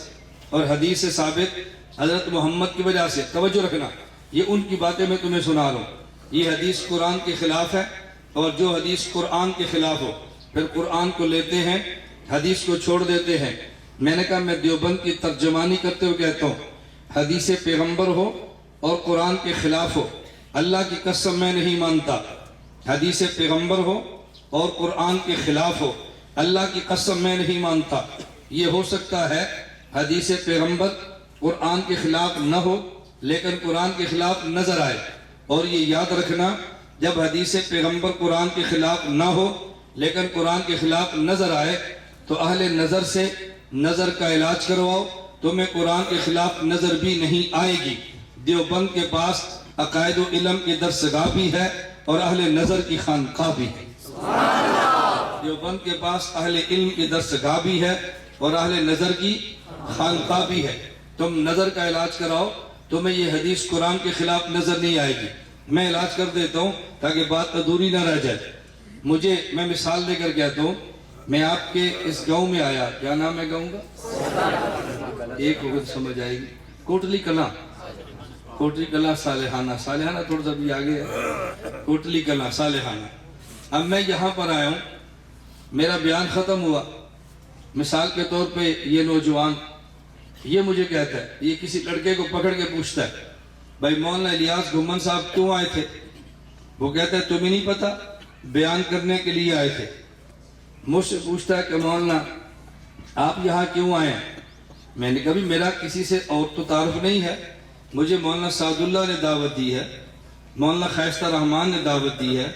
اور حدیث سے ثابت حضرت محمد کی وجہ سے۔ توجہ رکھنا، یہ ان کی باتیں میں تمہیں سنا رہا ہوں، یہ حدیث قرآن کے خلاف ہے، اور جو حدیث قرآن کے خلاف ہو پھر قرآن کو لیتے ہیں حدیث کو چھوڑ دیتے ہیں۔ میں نے کہا میں دیوبند کی ترجمانی کرتے ہوئے کہتا ہوں حدیث پیغمبر ہو اور قرآن کے خلاف ہو، اللہ کی قسم میں نہیں مانتا، حدیث پیغمبر ہو اور قرآن کے خلاف ہو، اللہ کی قسم میں نہیں مانتا۔ یہ ہو سکتا ہے حدیث پیغمبر قرآن کے خلاف نہ ہو لیکن قرآن کے خلاف نظر آئے، اور یہ یاد رکھنا جب حدیث پیغمبر قرآن کے خلاف نہ ہو لیکن قرآن کے خلاف نظر آئے تو اہل نظر سے نظر کا علاج کرواؤ، تمہیں قرآن کے خلاف نظر بھی نہیں آئے گی۔ دیوبند کے پاس عقائد و علم کی درسگاہ بھی ہے اور اہل نظر کی خانقاہ بھی ہے۔ دیوبند کے پاس اہل علم کی درسگاہ بھی ہے اور اہل نظر کی خانقاہ بھی ہے۔ تم نظر کا علاج کراؤ، تمہیں یہ حدیث قرآن کے خلاف نظر نہیں آئے گی۔ میں علاج کر دیتا ہوں تاکہ بات ادھوری نہ رہ جائے۔ میں مثال دے کر کہتا ہوں، میں آپ کے اس گاؤں میں آیا، کیا نام ہے گاؤں کا؟ ایک وقت سمجھ آئے گی، کوٹلی کلاں، کوٹلی کلاں صالحانہ، صالحانہ تھوڑا سا بھی آگے ہے، کوٹلی کلاں صالحانہ۔ اب میں یہاں پر آیا ہوں، میرا بیان ختم ہوا، مثال کے طور پہ یہ نوجوان یہ مجھے کہتا ہے، یہ کسی لڑکے کو پکڑ کے پوچھتا ہے بھائی مولانا الیاس گھمن صاحب کیوں آئے تھے؟ وہ کہتا ہے تمہیں نہیں پتا، بیان کرنے کے لیے آئے تھے۔ مجھ سے پوچھتا ہے کہ مولانا آپ یہاں کیوں آئے ہیں؟ میں نے کہا بھی میرا کسی سے اور تو تعارف نہیں ہے، مجھے مولانا سعد اللہ نے دعوت دی ہے، مولانا خیستہ رحمان نے دعوت دی ہے،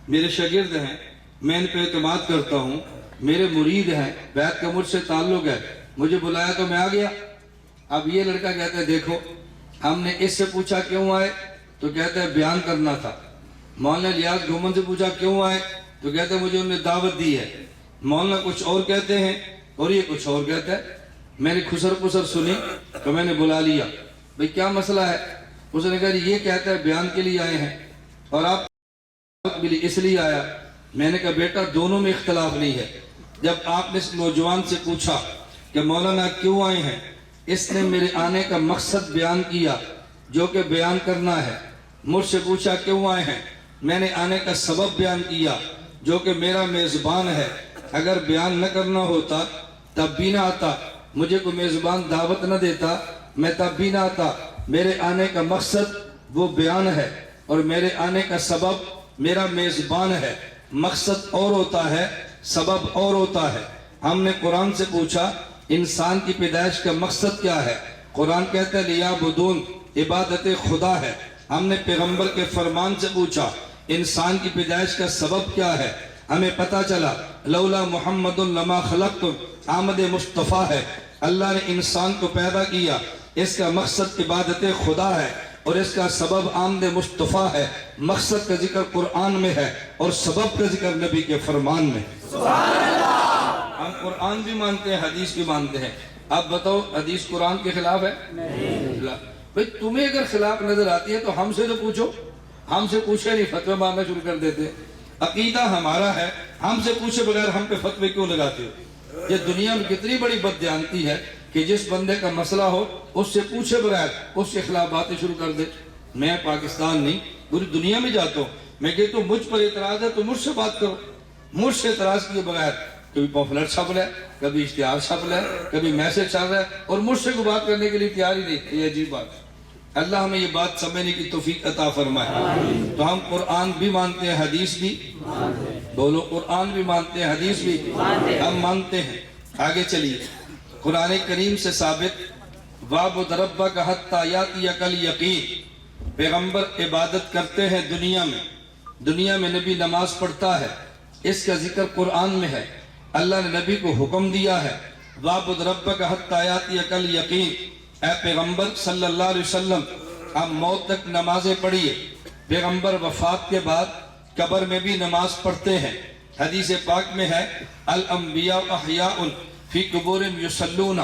میرے شاگرد ہیں، میں ان پہ اعتماد کرتا ہوں، میرے مرید ہیں، بیعت کا مجھ سے تعلق ہے، مجھے بلایا تو میں آ گیا۔ اب یہ لڑکا کہتا ہے دیکھو ہم نے اس سے پوچھا کیوں آئے تو کہتا ہے بیان کرنا تھا، مولانا الیاس گھمن سے پوچھا کیوں آئے تو کہتا ہے مجھے انہوں نے دعوت دی ہے، مولانا کچھ اور کہتے ہیں اور یہ کچھ اور کہتا ہے۔ میں نے خسر پسر سنی تو میں نے بلا لیا، بھئی کیا مسئلہ ہے؟ اس نے کہا یہ کہتا ہے بیان کے لیے آئے ہیں اور آپ ملی اس لیے آیا۔ میں نے کہا بیٹا دونوں میں اختلاف نہیں ہے۔ جب آپ نے اس نوجوان سے پوچھا کہ مولانا کیوں آئے ہیں، اس نے میرے آنے کا مقصد بیان کیا جو کہ بیان کرنا ہے۔ مجھ سے پوچھا کیوں آئے ہیں، میں نے آنے کا سبب بیان کیا جو کہ میرا میزبان ہے، اگر بیان نہ کرنا ہوتا تب بھی نہ آتا، مجھے کوئی میزبان دعوت نہ دیتا میں تب بھی نہ آتا۔ میرے آنے کا مقصد وہ بیان ہے اور میرے آنے کا سبب میرا میزبان ہے۔ مقصد اور ہوتا ہے، سبب اور ہوتا ہے۔ ہم نے قرآن سے پوچھا انسان کی پیدائش کا مقصد کیا ہے، قرآن کہتا ہے لیعبدون، عبادت خدا ہے۔ ہم نے پیغمبر کے فرمان سے پوچھا انسان کی پیدائش کا سبب کیا ہے، ہمیں پتہ چلا لولا محمد لما خلقتم، آمد مصطفیٰ ہے، اللہ نے انسان کو پیدا کیا، اس کا مقصد عبادت خدا ہے اور اس کا سبب آمد مصطفیٰ ہے۔ مقصد کا ذکر قرآن میں ہے اور سبب کا ذکر نبی کے فرمان میں۔ ہم قرآن بھی مانتے ہیں، حدیث بھی مانتے ہیں۔ اب بتاؤ حدیث قرآن کے خلاف ہے؟ نہیں۔ بھئی تمہیں اگر خلاف نظر آتی ہے تو ہم سے تو پوچھو، ہم سے پوچھے نہیں فتوی مارنا شروع کر دیتے۔ عقیدہ ہمارا ہے، ہم سے پوچھے بغیر ہم پہ فتوی کیوں لگاتے ہو؟ یہ دنیا میں کتنی بڑی بددیانتی ہے کہ جس بندے کا مسئلہ ہو اس سے پوچھے بغیر اس کے خلاف باتیں شروع کر دے۔ میں پاکستان نہیں پوری دنیا میں جاتا ہوں، میں کہتا ہوں مجھ پر اعتراض ہے تو مجھ سے بات کرو، مجھ سے اعتراض کیے بغیر کبھی پوفلٹ چھپ لے، کبھی اشتہار چھپ لے، کبھی میسج چل رہا ہے اور مجھ سے کوئی بات کرنے کے لیے تیار ہی نہیں۔ یہ عجیب بات ہے۔ اللہ ہمیں یہ بات سمجھنے کی توفیق عطا فرمائے۔ تو ہم قرآن بھی مانتے ہیں، حدیث بھی، بولو قرآن بھی مانتے ہیں، حدیث بھی ہم مانتے ہیں۔ آگے چلیے، قرآن کریم سے ثابت وَاعْبُدْ رَبَّكَ حَتَّىٰ يَأْتِيَكَ الْيَقِينُ، پیغمبر عبادت کرتے ہیں دنیا میں نبی نماز پڑھتا ہے، اس کا ذکر قرآن میں ہے۔ اللہ نے نبی کو حکم دیا ہے وَاعْبُدْ رَبَّكَ حَتَّىٰ يَأْتِيَكَ الْيَقِينُ، اے پیغمبر صلی اللہ علیہ وسلم آپ موت تک نمازیں پڑھیے۔ پیغمبر وفات کے بعد قبر میں بھی نماز پڑھتے ہیں۔ حدیث پاک میں ہے الانبیاء احیاء فی قبورہم یصلون،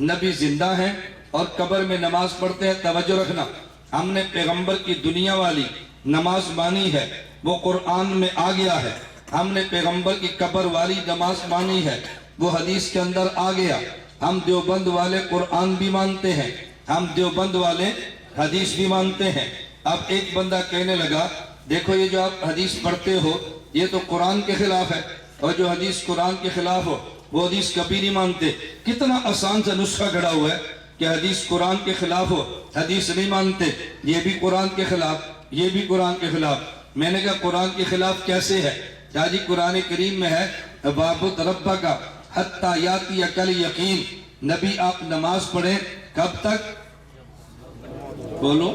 نبی زندہ ہیں اور قبر میں نماز پڑھتے ہیں۔ توجہ رکھنا، ہم نے پیغمبر کی دنیا والی نماز مانی ہے، وہ قرآن میں آ گیا ہے۔ ہم نے پیغمبر کی قبر والی نماز مانی ہے، وہ حدیث کے اندر آ گیا۔ ہم دیوبند والے قرآن بھی مانتے ہیں، ہم دیوبند والے حدیث بھی مانتے ہیں۔ اب ایک بندہ کہنے لگا دیکھو یہ جو آپ حدیث پڑھتے ہو یہ تو قرآن کے خلاف ہے، اور جو حدیث قرآن کے خلاف ہو وہ حدیث کبھی نہیں مانتے۔ کتنا آسان سا نسخہ گھڑا ہوا ہے کہ حدیث قرآن کے خلاف ہو، حدیث نہیں مانتے، یہ بھی قرآن کے خلاف، یہ بھی قرآن کے خلاف۔ میں نے کہا قرآن کے خلاف کیسے ہے؟ کیا جی قرآن کریم میں ہے وَاعْبُدْ رَبَّكَ حَتَّىٰ يَأْتِيَكَ الْيَقِينُ، نبی آپ نماز پڑھیں کب تک؟ بولو،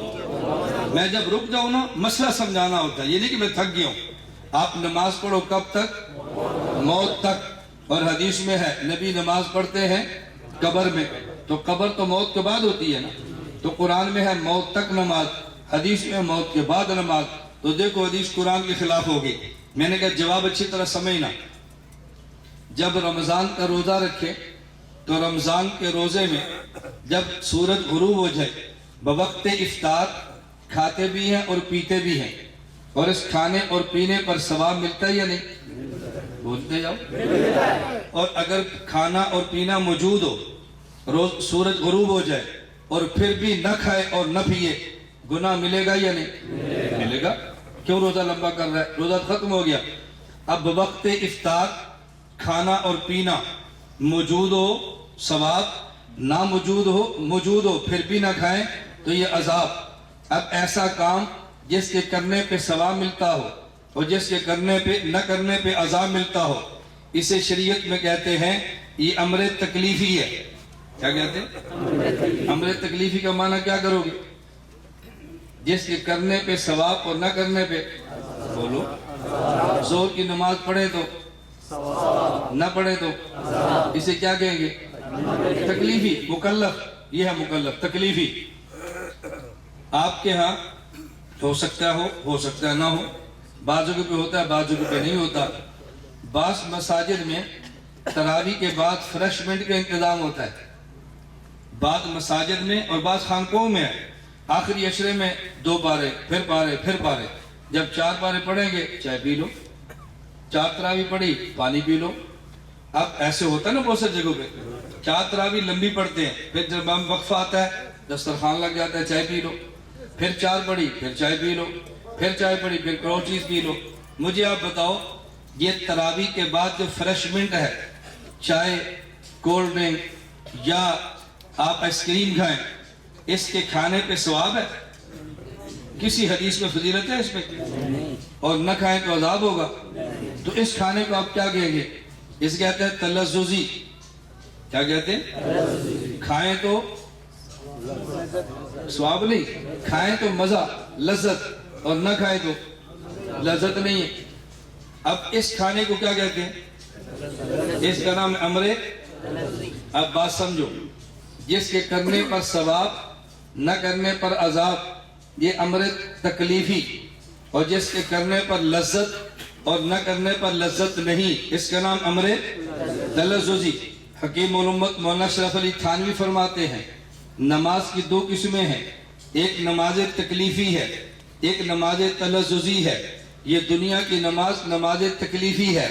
میں جب رک جاؤں نا مسئلہ سمجھانا ہوتا ہے، یہ نہیں کہ میں تھک گیا ہوں۔ آپ نماز پڑھو کب تک؟ موت تک۔ اور حدیث میں ہے نبی نماز پڑھتے ہیں قبر میں، تو قبر تو موت کے بعد ہوتی ہے نا، تو قرآن میں ہے موت تک نماز، حدیث میں موت کے بعد نماز، تو دیکھو حدیث قرآن کے خلاف ہوگی۔ میں نے کہا جواب اچھی طرح سمجھنا، جب رمضان کا روزہ رکھے تو رمضان کے روزے میں جب سورج غروب ہو جائے بوقت افطار کھاتے بھی ہیں اور پیتے بھی ہیں، اور اس کھانے اور پینے پر ثواب ملتا ہے یا نہیں؟ بولتے جاؤ۔ اور اگر کھانا اور پینا موجود ہو، سورج غروب ہو جائے اور پھر بھی نہ کھائے اور نہ پیے، گناہ ملے گا یا نہیں؟ ملے گا۔ کیوں روزہ لمبا کر رہا ہے؟ روزہ ختم ہو گیا۔ اب وقت افطار کھانا اور پینا موجود ہو ثواب، نہ موجود ہو پھر بھی نہ کھائیں تو یہ عذاب۔ اب ایسا کام جس کے کرنے پہ ثواب ملتا ہو اور جس کے کرنے پہ نہ کرنے پہ عذاب ملتا ہو، اسے شریعت میں کہتے ہیں یہ امر تکلیفی ہے۔ کیا کہتے ہیں؟ امر تکلیفی کا معنی کیا کرو گے؟ جس کے کرنے پہ ثواب اور نہ کرنے پہ، بولو، زور کی نماز پڑھے تو نہ پڑھے تو اسے کیا کہیں گے؟ تکلیفی۔ مکلف، یہ ہے مکلف، تکلیفی۔ آپ کے ہاں ہو سکتا ہے نہ ہو، بعض جگہ پہ ہوتا ہے، بعض جگہ پہ نہیں ہوتا۔ بعض مساجد میں تراویح کے بعد فریشمنٹ کا انتظام ہوتا ہے، بعض مساجد میں اور بعض خانقاہوں میں ہے، آخری عشرے میں 2 پارے، پھر پارے۔ جب 4 پارے پڑھیں گے چائے پی لو، 4 تراویح پڑھی پانی پی لو۔ اب ایسے ہوتا ہے نا بہت ساری جگہوں پہ 4 تراویح لمبی پڑھتے ہیں، پھر جب وقفہ آتا ہے دسترخوان لگ جاتا ہے، چائے پی لو، پھر 4 پڑھی پھر چائے پی لو، پھر چائے پڑھی پھر اور چیز پی لو۔ مجھے آپ بتاؤ، یہ تراویح کے بعد جو فریشمنٹ ہے، چائے، کولڈ ڈرنک یا آپ آئس کریم کھائیں، اس کے کھانے پہ ثواب ہے؟ کسی حدیث میں فضیلت ہے اس پہ؟ اور نہ کھائیں تو عذاب ہوگا۔ تو اس کھانے کو آپ کیا کہیں گے؟ اس کہتے ہیں تلذذی۔ کیا کہتے ہیں؟ کھائیں تو ثواب نہیں، کھائیں تو مزہ، لذت، اور نہ کھائیں تو لذت نہیں ہے۔ اب اس کھانے کو کیا کہتے ہیں؟ اس کا نام امر۔ اب بات سمجھو، جس کے کرنے پر ثواب نہ کرنے پر عذاب، یہ امر تکلیفی، اور جس کے کرنے پر لذت اور نہ کرنے پر لذت نہیں، اس کا نام امر تلذذی۔ حکیم علومت مولانا اشرف علی تھانوی فرماتے ہیں نماز کی 2 قسمیں ہیں، ایک نماز تکلیفی ہے، ایک نماز تلذذی ہے۔ یہ دنیا کی نماز تکلیفی ہے،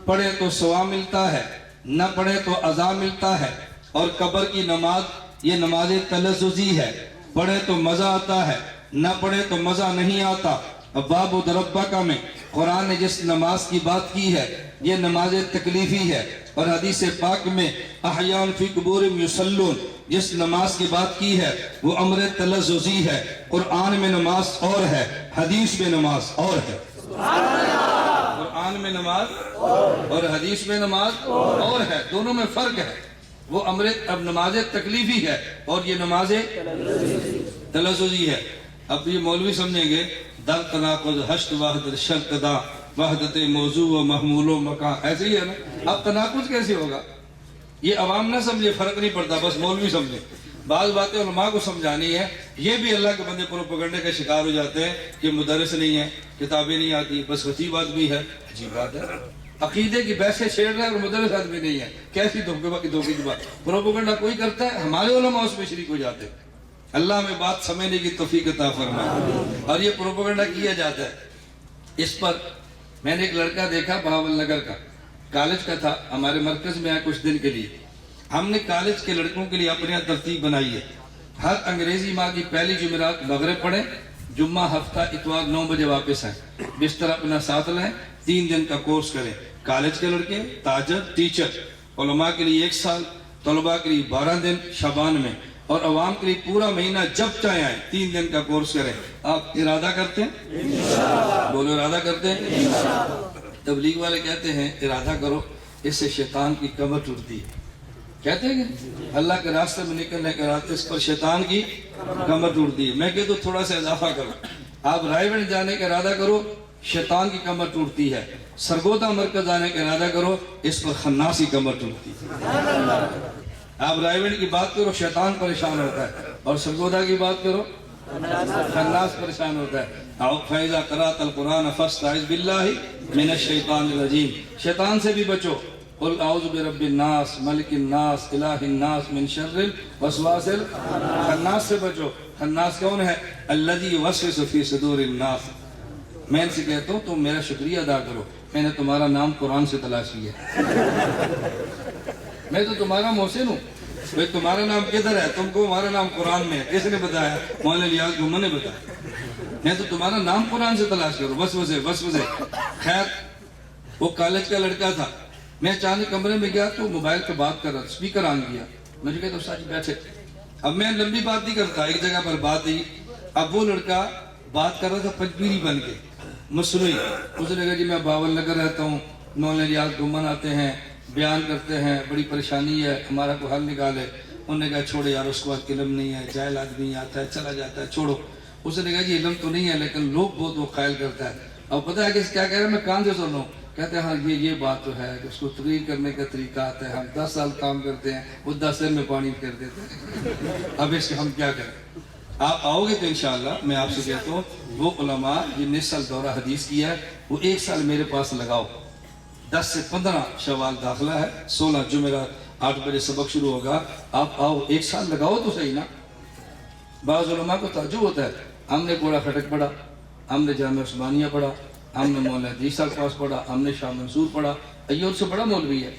پڑھے تو ثواب ملتا ہے، نہ پڑھے تو عذاب ملتا ہے۔ اور قبر کی نماز یہ نماز تلذذی ہے، پڑھے تو مزہ آتا ہے، نہ پڑھے تو مزہ نہیں آتا۔ باب ربک میں قرآن نے جس نماز کی بات کی ہے یہ نماز تکلیفی ہے، اور حدیث پاک میں احیان فی قبورہم یصلون جس نماز کی بات کی ہے وہ امر تلذذی ہے۔ قرآن میں نماز اور ہے، حدیث میں نماز اور ہے۔ قرآن میں نماز اور حدیث میں نماز اور ہے، دونوں میں فرق ہے۔ وہ اب نماز تکلیفی ہے اور یہ نماز تلذذی ہے۔ اب یہ مولوی سمجھیں گے در تناقض حشت وحدت شرط دا وحدت موضوع و محمول و مکان، ایسے ہی ہے نا۔ اب تناقض کیسے ہوگا؟ یہ عوام نہ سمجھے، فرق نہیں پڑتا، بس مولوی سمجھے۔ بعض باتیں علماء کو سمجھانی ہے، یہ بھی اللہ کے بندے پروپیگنڈے کا شکار ہو جاتے ہیں کہ مدرس نہیں ہے، کتابیں نہیں آتی، بس خطیب آدمی ہے۔ عجیب بات ہے، عقیدے کی بحثیں چھیڑ رہا ہے اور مدرس آدمی نہیں ہے، کیسی دھوکے کی بات۔ پروپیگنڈا کوئی کرتا ہے، ہمارے علماء اس میں شریک ہو جاتے ہیں۔ اللہ میں بات سمجھنے کی توفیق عطا فرمائے۔ اور یہ پروپیگنڈا کیا جاتا ہے۔ اس پر میں نے ایک لڑکا دیکھا بہاول نگر کا، کالج کا تھا، ہمارے مرکز میں آیا کچھ دن کے لیے۔ ہم نے کالج کے لڑکوں کے لیے اپنے یہاں ترتیب بنائی ہے، ہر انگریزی ماہ کی پہلی جمعرات مغرب پڑھیں، جمعہ ہفتہ اتوار 9 بجے واپس آئیں، بستر اپنا ساتھ لائیں، 3 دن کا کورس کریں۔ کالج کے لڑکے، تاجر، ٹیچر، علماء کے لیے 1 سال، طلباء کے لیے 12 دن شعبان میں، اور عوام کے لیے پورا مہینہ جب چاہے آئیں، 3 دن کا کورس کریں۔ آپ ارادہ کرتے ہیں؟ انشاءاللہ بولو، ارادہ کرتے ہیں؟ انشاءاللہ۔ تبلیغ والے کہتے ہیں ارادہ کرو، اس سے شیطان کی کمر ٹوٹتی ہے۔ کہتے ہیں کہ اللہ کے راستے میں نکلنے کے راستے اس پر شیطان کی کمر ٹوٹتی ہے۔ میں کہتا ہوں تھوڑا سا اضافہ کرو، آپ رائے گنج جانے کا ارادہ کرو، شیطان کی کمر ٹوٹتی ہے۔ سرگودا مرکز آنے کا ارادہ کرو، اس پر خناس کی کمر ٹوٹتی ہے۔ آپ رائے گنج کی بات کرو، شیطان پریشان ہوتا ہے، اور سرگودا کی بات کرو، خناس پریشان ہوتا ہے۔ فَإِذَا قَرَأْتَ الْقُرْآنَ فَاسْتَعِذْ بِاللَّهِ مِنَ الشَّيْطَانِ الرَّجِيمِ، شیطان سے بھی بچو۔ قُلْ أَعُوذُ بِرَبِّ النَّاسِ مَلِكِ النَّاسِ إِلَٰهِ النَّاسِ مِنْ شَرِّ الْوَسْوَاسِ الخناس سے بچو۔ خناس کون ہے؟ الَّذِي يُوَسْوِسُ فِي صُدُورِ النَّاسِ۔ میں ان سے کہتا ہوں تم میرا شکریہ ادا کرو، میں نے تمہارا نام قرآن سے تلاش کیا۔ میں تو تمہارا محسن ہوں، بھئی تمہارا نام کدھر ہے؟ تم کو ہمارا نام قرآن میں ہے۔ کس نے بتایا؟ مولانا الیاس گھومن نے بتایا۔ میں تو تمہارا نام قرآن سے تلاش کرو، وسوسے۔ خیر، وہ کالج کا لڑکا تھا، میں اچانک کمرے میں گیا تو موبائل پہ بات کر رہا تھا، اسپیکر آن کیا، مجھے کہتا استاد جی بیٹھے۔ اب میں لمبی بات نہیں کرتا، ایک جگہ پر بات ہوئی، اب وہ لڑکا بات کر رہا تھا پجبیری بن کے مصنوعی. اس نے کہا جی میں باول نگر رہتا ہوں, مولانا ریاض گمن آتے ہیں, بیان کرتے ہیں, بڑی پریشانی ہے, ہمارا کوئی حل نکالے. انہوں نے کہا چھوڑے یار, اس کے بعد علم نہیں ہے, جاہل آدمی آتا ہے چلا جاتا ہے, چھوڑو. اس نے کہا جی علم تو نہیں ہے لیکن لوگ بہت وہ قائل کرتا ہے. اب پتہ ہے کہ کیا کہہ رہا ہے, میں کان سے سن رہا ہوں. کہتے ہیں ہاں یہ بات تو ہے کہ اس کو تقریر کرنے کا طریقہ آتا ہے, ہم 10 سال کام کرتے ہیں, وہ 10 دن میں پانی پھیر دیتے ہیں. اب اس کے ہم کیا کریں؟ آپ آؤ گے تو انشاءاللہ میں آپ سے کہتا ہوں وہ علماء جن نے 1 سال دورہ حدیث کیا ہے وہ 1 سال میرے پاس لگاؤ. 10 سے 15 شوال داخلہ ہے, 16 جمعرات 8 بجے سبق شروع ہوگا. آپ آؤ 1 سال لگاؤ تو صحیح نا. بعض علماء کو تعجب ہوتا ہے, ہم نے کوڑا کھٹک پڑھا, ہم نے جامعہ عثمانیہ پڑھا, ہم نے مولانا حدیث صاحب کے پاس پڑھا, ہم نے شاہ منصور پڑھا, ایور سے بڑا مولوی ہے.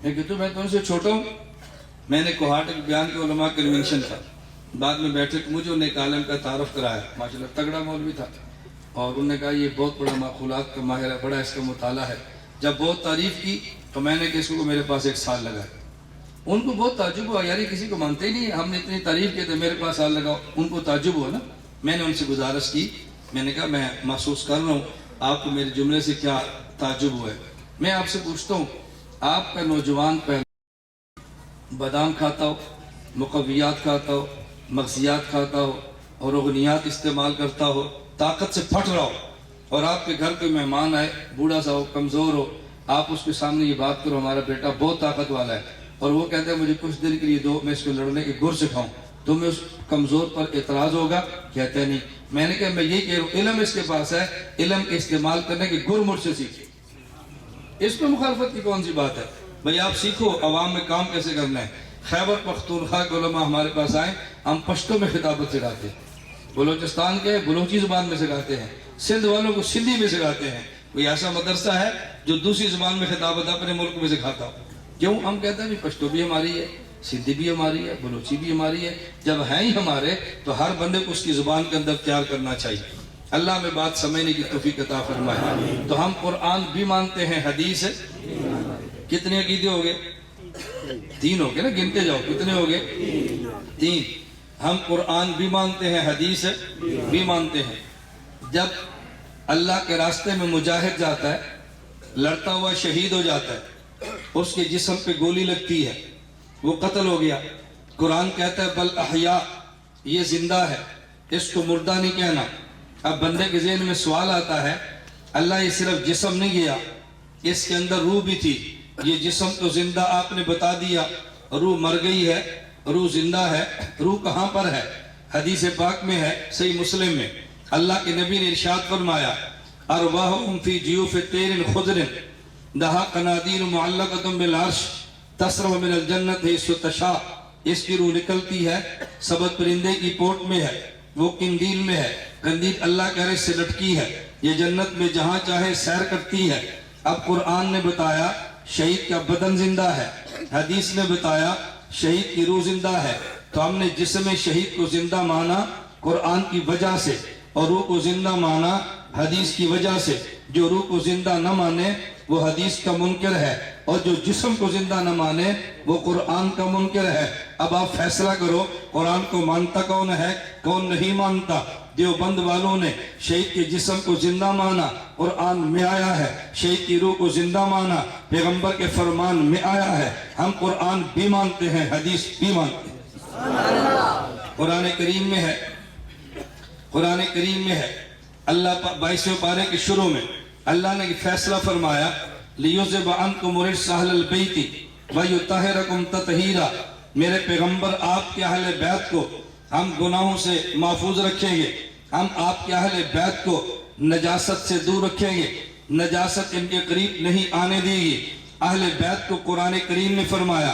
میں کہتا ہوں میں تو ان سے چھوٹا ہوں. میں نے کوہاٹ بیان کے علماء کنونشن تھا, بعد میں بیٹھے کہ مجھے انہیں ایک عالم کا تعارف کرایا, ماشاءاللہ تگڑا مولوی تھا, اور انہوں نے کہا یہ بہت بڑا معقولات کا ماہر ہے, بڑا اس کا مطالعہ ہے. جب بہت تعریف کی تو میں نے کہ اس کو میرے پاس 1 سال لگا. ان کو بہت تعجب ہوا, یار یہ کسی کو مانتے ہی نہیں, ہم نے اتنی تعریف کی تو میرے پاس سال لگاؤ. ان کو تعجب ہوا نا. میں نے ان سے گزارش کی, میں نے کہا میں محسوس کر رہا ہوں آپ کو میرے جملے سے کیا تعجب ہوا ہے. میں آپ سے پوچھتا ہوں, آپ کا نوجوان پہلے بادام کھاتا ہو, مقویات کھاتا ہو, مغزیات کھاتا ہو اور اغنیات استعمال کرتا ہو, طاقت سے پھٹ رہا ہو, اور آپ کے گھر کوئی مہمان آئے, بوڑھا سا ہو, کمزور ہو, آپ اس کے سامنے یہ بات کرو ہمارا بیٹا بہت طاقت والا ہے, اور وہ کہتا ہے مجھے کچھ دن کے لیے دو, میں اس کو لڑنے کے گر سکھاؤں, تو میں اس کمزور پر اعتراض ہوگا؟ کہتا ہے نہیں. میں نے کہا میں یہ کہہ رہا ہوں علم اس کے پاس ہے, علم کے استعمال کرنے کے گر مجھ سے سیکھے, اس میں مخالفت کی کون سی بات ہے؟ بھئی آپ سیکھو عوام میں کام کیسے کرنا ہے. خیبر پختونخوا کے علماء ہمارے پاس آئیں, ہم پشتو میں خطابت سکھاتے ہیں, بلوچستان کے بلوچی زبان میں سکھاتے ہیں, سندھ والوں کو سندھی میں سکھاتے ہیں. کوئی ایسا مدرسہ ہے جو دوسری زبان میں خطابت اپنے ملک میں سکھاتا ہو؟ کیوں؟ ہم کہتے ہیں پشتو بھی ہماری ہے, سندھی بھی ہماری ہے, بلوچی بھی ہماری ہے. جب ہیں ہی ہمارے تو ہر بندے کو اس کی زبان کے اندر تیار کرنا چاہیے. اللہ میں بات سمجھنے کی توفیق عطا فرمائے. تو ہم قرآن بھی مانتے ہیں, حدیث ہے. کتنے عقیدے ہو گئے؟ 3 ہو گئے نا, گنتے جاؤ کتنے ہو گئے؟ 3. ہم قرآن بھی مانتے ہیں, حدیث بھی مانتے ہیں. جب اللہ کے راستے میں مجاہد جاتا ہے, لڑتا ہوا شہید ہو جاتا ہے, اس کے جسم پہ گولی لگتی ہے, وہ قتل ہو گیا, قرآن کہتا ہے بل احیاء, یہ زندہ ہے, اس کو مردہ نہیں کہنا. اب بندے کے ذہن میں سوال آتا ہے, اللہ یہ صرف جسم نہیں گیا, اس کے اندر روح بھی تھی. یہ جسم تو زندہ آپ نے بتا دیا, روح مر گئی ہے, روح زندہ ہے, روح کہاں پر ہے؟ حدیث پاک میں ہے, صحیح مسلم میں, اللہ کے نبی نے ارشاد فرمایا ارواحهم فی جیوف طیر خضر لها قنادیل معلقۃ بالعرش تسرح من الجنت حیث تشاء. اس کی روح نکلتی ہے, سبت پرندے کی پوٹ میں ہے, وہ قندیل میں ہے, قندیل اللہ کے عرش سے لٹکی ہے, یہ جنت میں جہاں چاہے سیر کرتی ہے. اب قرآن نے بتایا شہید کا بدن زندہ ہے, حدیث نے بتایا شہید کی روح زندہ ہے. تو ہم نے جسم شہید کو زندہ مانا قرآن کی وجہ سے, اور روح کو زندہ مانا حدیث کی وجہ سے. جو روح کو زندہ نہ مانے وہ حدیث کا منکر ہے, اور جو جسم کو زندہ نہ مانے وہ قرآن کا منکر ہے. اب آپ فیصلہ کرو قرآن کو مانتا کون ہے, کون نہیں مانتا؟ دیوبند والوں نے شہید کے جسم کو زندہ مانا, قرآن میں آیا ہے. شہید کی روح کو زندہ مانا, پیغمبر کے فرمان میں آیا ہے. ہم قرآن بھی مانتے ہیں, حدیث بھی مانتے ہیں. قرآن کریم میں ہے, قرآن کریم میں ہے, اللہ 22ویں پارے کے شروع میں اللہ نے فیصلہ فرمایا لیُذْهِبَ عَنْکُمُ الرِّجْسَ أَهْلَ الْبَیْتِ وَیُطَہِّرَکُمْ تَطْہِیرًا. میرے پیغمبر آپ کے اہل بیت کو ہم گناہوں سے محفوظ رکھیں گے, ہم آپ کے اہل بیت کو نجاست سے دور رکھیں گے, نجاست ان کے قریب نہیں آنے دے گی. اہل بیت کو قرآن کریم نے فرمایا.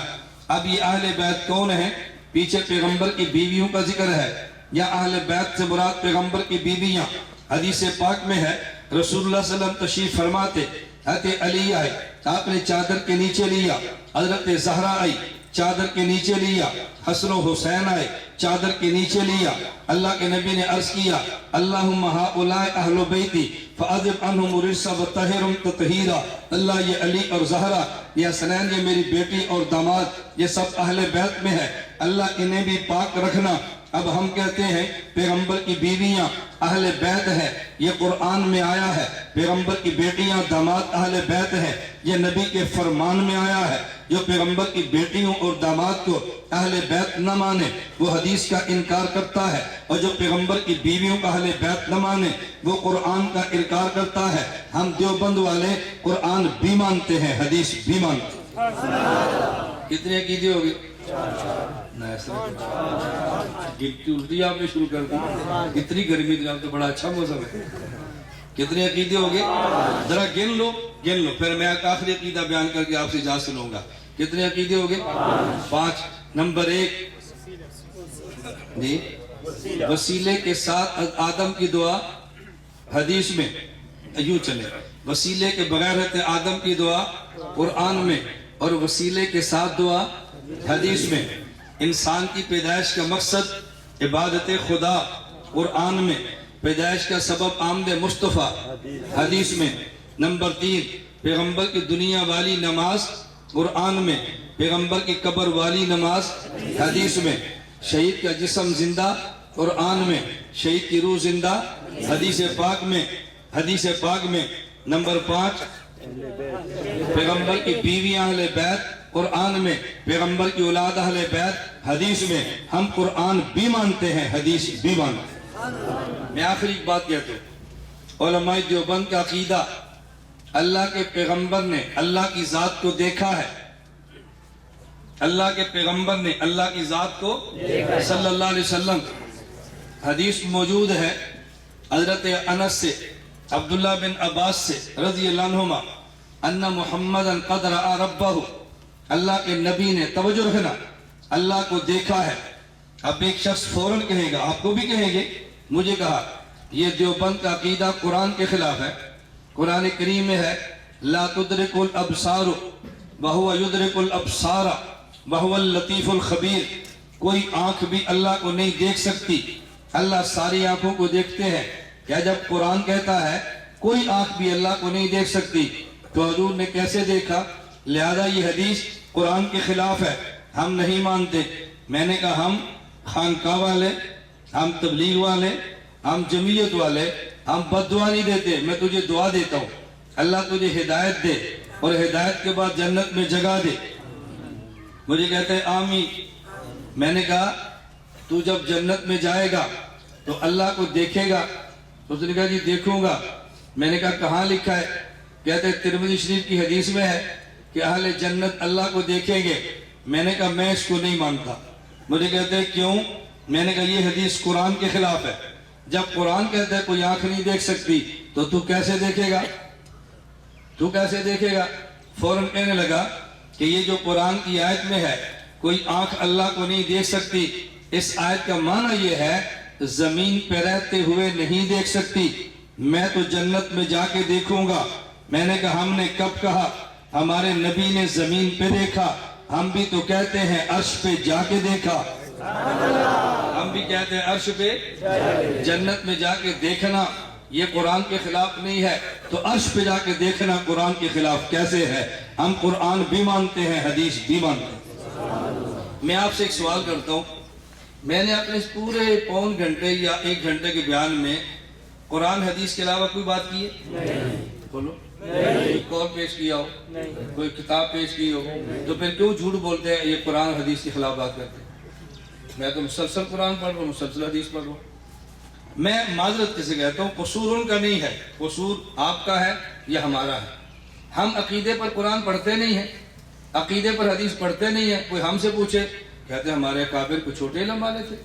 اب یہ اہل بیت کون ہیں؟ پیچھے پیغمبر کی بیویوں کا ذکر ہے, یا اہل بیت سے مراد پیغمبر کی بیویاں؟ حدیث پاک میں ہے رسول اللہ صلی اللہ علیہ وسلم تشریف فرماتے, حضرت علی آئے, آپ نے چادر کے نیچے لیا, حضرت زہرا آئی, چادر کے نیچے لیا, حسن و حسین آئے, چادر کے نیچے لیا. اللہ کے نبی نے عرض کیا اللہم ہؤلاء اہل بیتی فاذب عنہم الرجس وطہرہم تطہیرا. اللہ یہ علی اور زہرا, یہ حسنین, یہ میری بیٹی اور داماد, یہ سب اہل بیت میں ہے, اللہ انہیں بھی پاک رکھنا. اب ہم کہتے ہیں پیغمبر کی بیویاں اہل بیت ہے، یہ قرآن میں آیا ہے. پیغمبر کی بیٹیاں داماد اہل بیت ہے، یہ نبی کے فرمان میں آیا ہے. جو پیغمبر کی بیٹیوں اور داماد کو اہل بیت نہ مانے وہ حدیث کا انکار کرتا ہے، اور جو پیغمبر کی بیویوں کا اہل بیت نہ مانے وہ قرآن کا انکار کرتا ہے. ہم دیوبند والے قرآن بھی مانتے ہیں، حدیث بھی مانتے ہیں. کتنے عقیدے ہو گئے؟ الٹی آپ نے شروع کر دی. اتنی گرمی تھی، اب تو بڑا اچھا موسم ہے. کتنے عقیدے ہو گئے؟ ذرا گن لو پھر میں آخری عقیدہ بیان کر کے آپ سے اجازت سنوں گا. کتنے عقیدے ہو گئے؟ 5. نمبر 1 جی، وسیلے کے ساتھ آدم کی دعا حدیث میں. یوں چلے، وسیلے کے بغیر رہتے آدم کی دعا قرآن میں، اور وسیلے کے ساتھ دعا حدیث میں. انسان کی پیدائش کا مقصد عبادت خدا قرآن میں، پیدائش کا سبب آمد مصطفیٰ حدیث میں. نمبر 3 پیغمبر کی دنیا والی نماز قرآن میں، پیغمبر کی قبر والی نماز حدیث میں. شہید کا جسم زندہ قرآن میں، شہید کی روح زندہ حدیث پاک میں. نمبر 5 پیغمبر کی بیویاں اہل بیت قرآن میں، پیغمبر کی اولاد اہل بیت حدیث میں. ہم قرآن بھی مانتے ہیں، حدیث بھی مانتے ہیں. میں آخری ایک بات کہتا ہوں، علماء دیوبند کا عقیدہ اللہ کے پیغمبر نے اللہ کی ذات کو دیکھا ہے. اللہ کے پیغمبر نے اللہ کی ذات کو صلی اللہ علیہ وسلم. حدیث موجود ہے حضرت انس سے، عبداللہ بن عباس سے رضی اللہ عنہما، ان محمدًا قد رأى ربہ، اللہ کے نبی نے، توجہ رکھنا، اللہ کو دیکھا ہے. اب ایک شخص فوراً کہے گا، آپ کو بھی کہیں گے، مجھے کہا یہ دیوبند کا عقیدہ قرآن کے خلاف ہے. قرآن کریم میں ہے لا تدرک الابصار وہو یدرک الابصار وہو اللطیف الخبیر. کوئی آنکھ بھی اللہ کو نہیں دیکھ سکتی، اللہ ساری آنکھوں کو دیکھتے ہیں. کیا جب قرآن کہتا ہے کوئی آنکھ بھی اللہ کو نہیں دیکھ سکتی تو حضور نے کیسے دیکھا؟ لہذا یہ حدیث قرآن کے خلاف ہے، ہم نہیں مانتے. میں نے کہا ہم خانقاہ والے، ہم تبلیغ والے، ہم جمعیت والے، ہم بد دعا نہیں دیتے. میں تجھے دعا دیتا ہوں اللہ تجھے ہدایت دے اور ہدایت کے بعد جنت میں جگہ دے. مجھے کہتے ہیں آمین. میں نے کہا تو جب جنت میں جائے گا تو اللہ کو دیکھے گا؟ اس نے کہا جی دیکھوں گا. میں نے کہا کہاں لکھا ہے؟ کہتے ہیں ترمذی شریف کی حدیث میں ہے کہ اہل جنت اللہ کو دیکھیں گے. میں نے کہا میں اس کو نہیں مانتا. مجھے کہتے ہیں کیوں؟ میں نے کہا یہ حدیث قرآن کے خلاف ہے. جب قرآن کہتا ہے کوئی آنکھ نہیں دیکھ سکتی تو کیسے دیکھے گا؟ فوراً کہنے لگا کہ یہ جو قرآن کی آیت میں ہے کوئی آنکھ اللہ کو نہیں دیکھ سکتی، اس آیت کا معنی یہ ہے زمین پہ رہتے ہوئے نہیں دیکھ سکتی، میں تو جنت میں جا کے دیکھوں گا. میں نے کہا ہم نے کب کہا؟ ہمارے نبی نے زمین پہ دیکھا، ہم بھی تو کہتے ہیں عرش پہ جا کے دیکھا. ہم بھی کہتے ہیں عرش پہ جنت میں جا کے دیکھنا یہ قرآن کے خلاف نہیں ہے، تو عرش پہ جا کے دیکھنا قرآن کے خلاف کیسے ہے؟ ہم قرآن بھی مانتے ہیں، حدیث بھی مانتے ہیں. میں آپ سے ایک سوال کرتا ہوں، میں نے اپنے اس پورے پون گھنٹے یا 1 گھنٹے کے بیان میں قرآن حدیث کے علاوہ کوئی بات کی ہے؟ بولو. کوئی قول پیش کیا ہو، کوئی کتاب پیش کی ہو، تو پھر کیوں جھوٹ بولتے ہیں یہ قرآن حدیث کے خلاف بات کرتے ہیں؟ میں تو مسلسل قرآن پڑھ رہا ہوں، مسلسل حدیث پڑھ رہا ہوں. میں معذرت سے کہتا ہوں قصور ان کا نہیں ہے، قصور آپ کا ہے یا ہمارا ہے. ہم عقیدے پر قرآن پڑھتے نہیں ہیں، عقیدے پر حدیث پڑھتے نہیں ہیں. کوئی ہم سے پوچھے کہتے ہیں ہمارے اکابر کو چھوٹے علم والے تھے،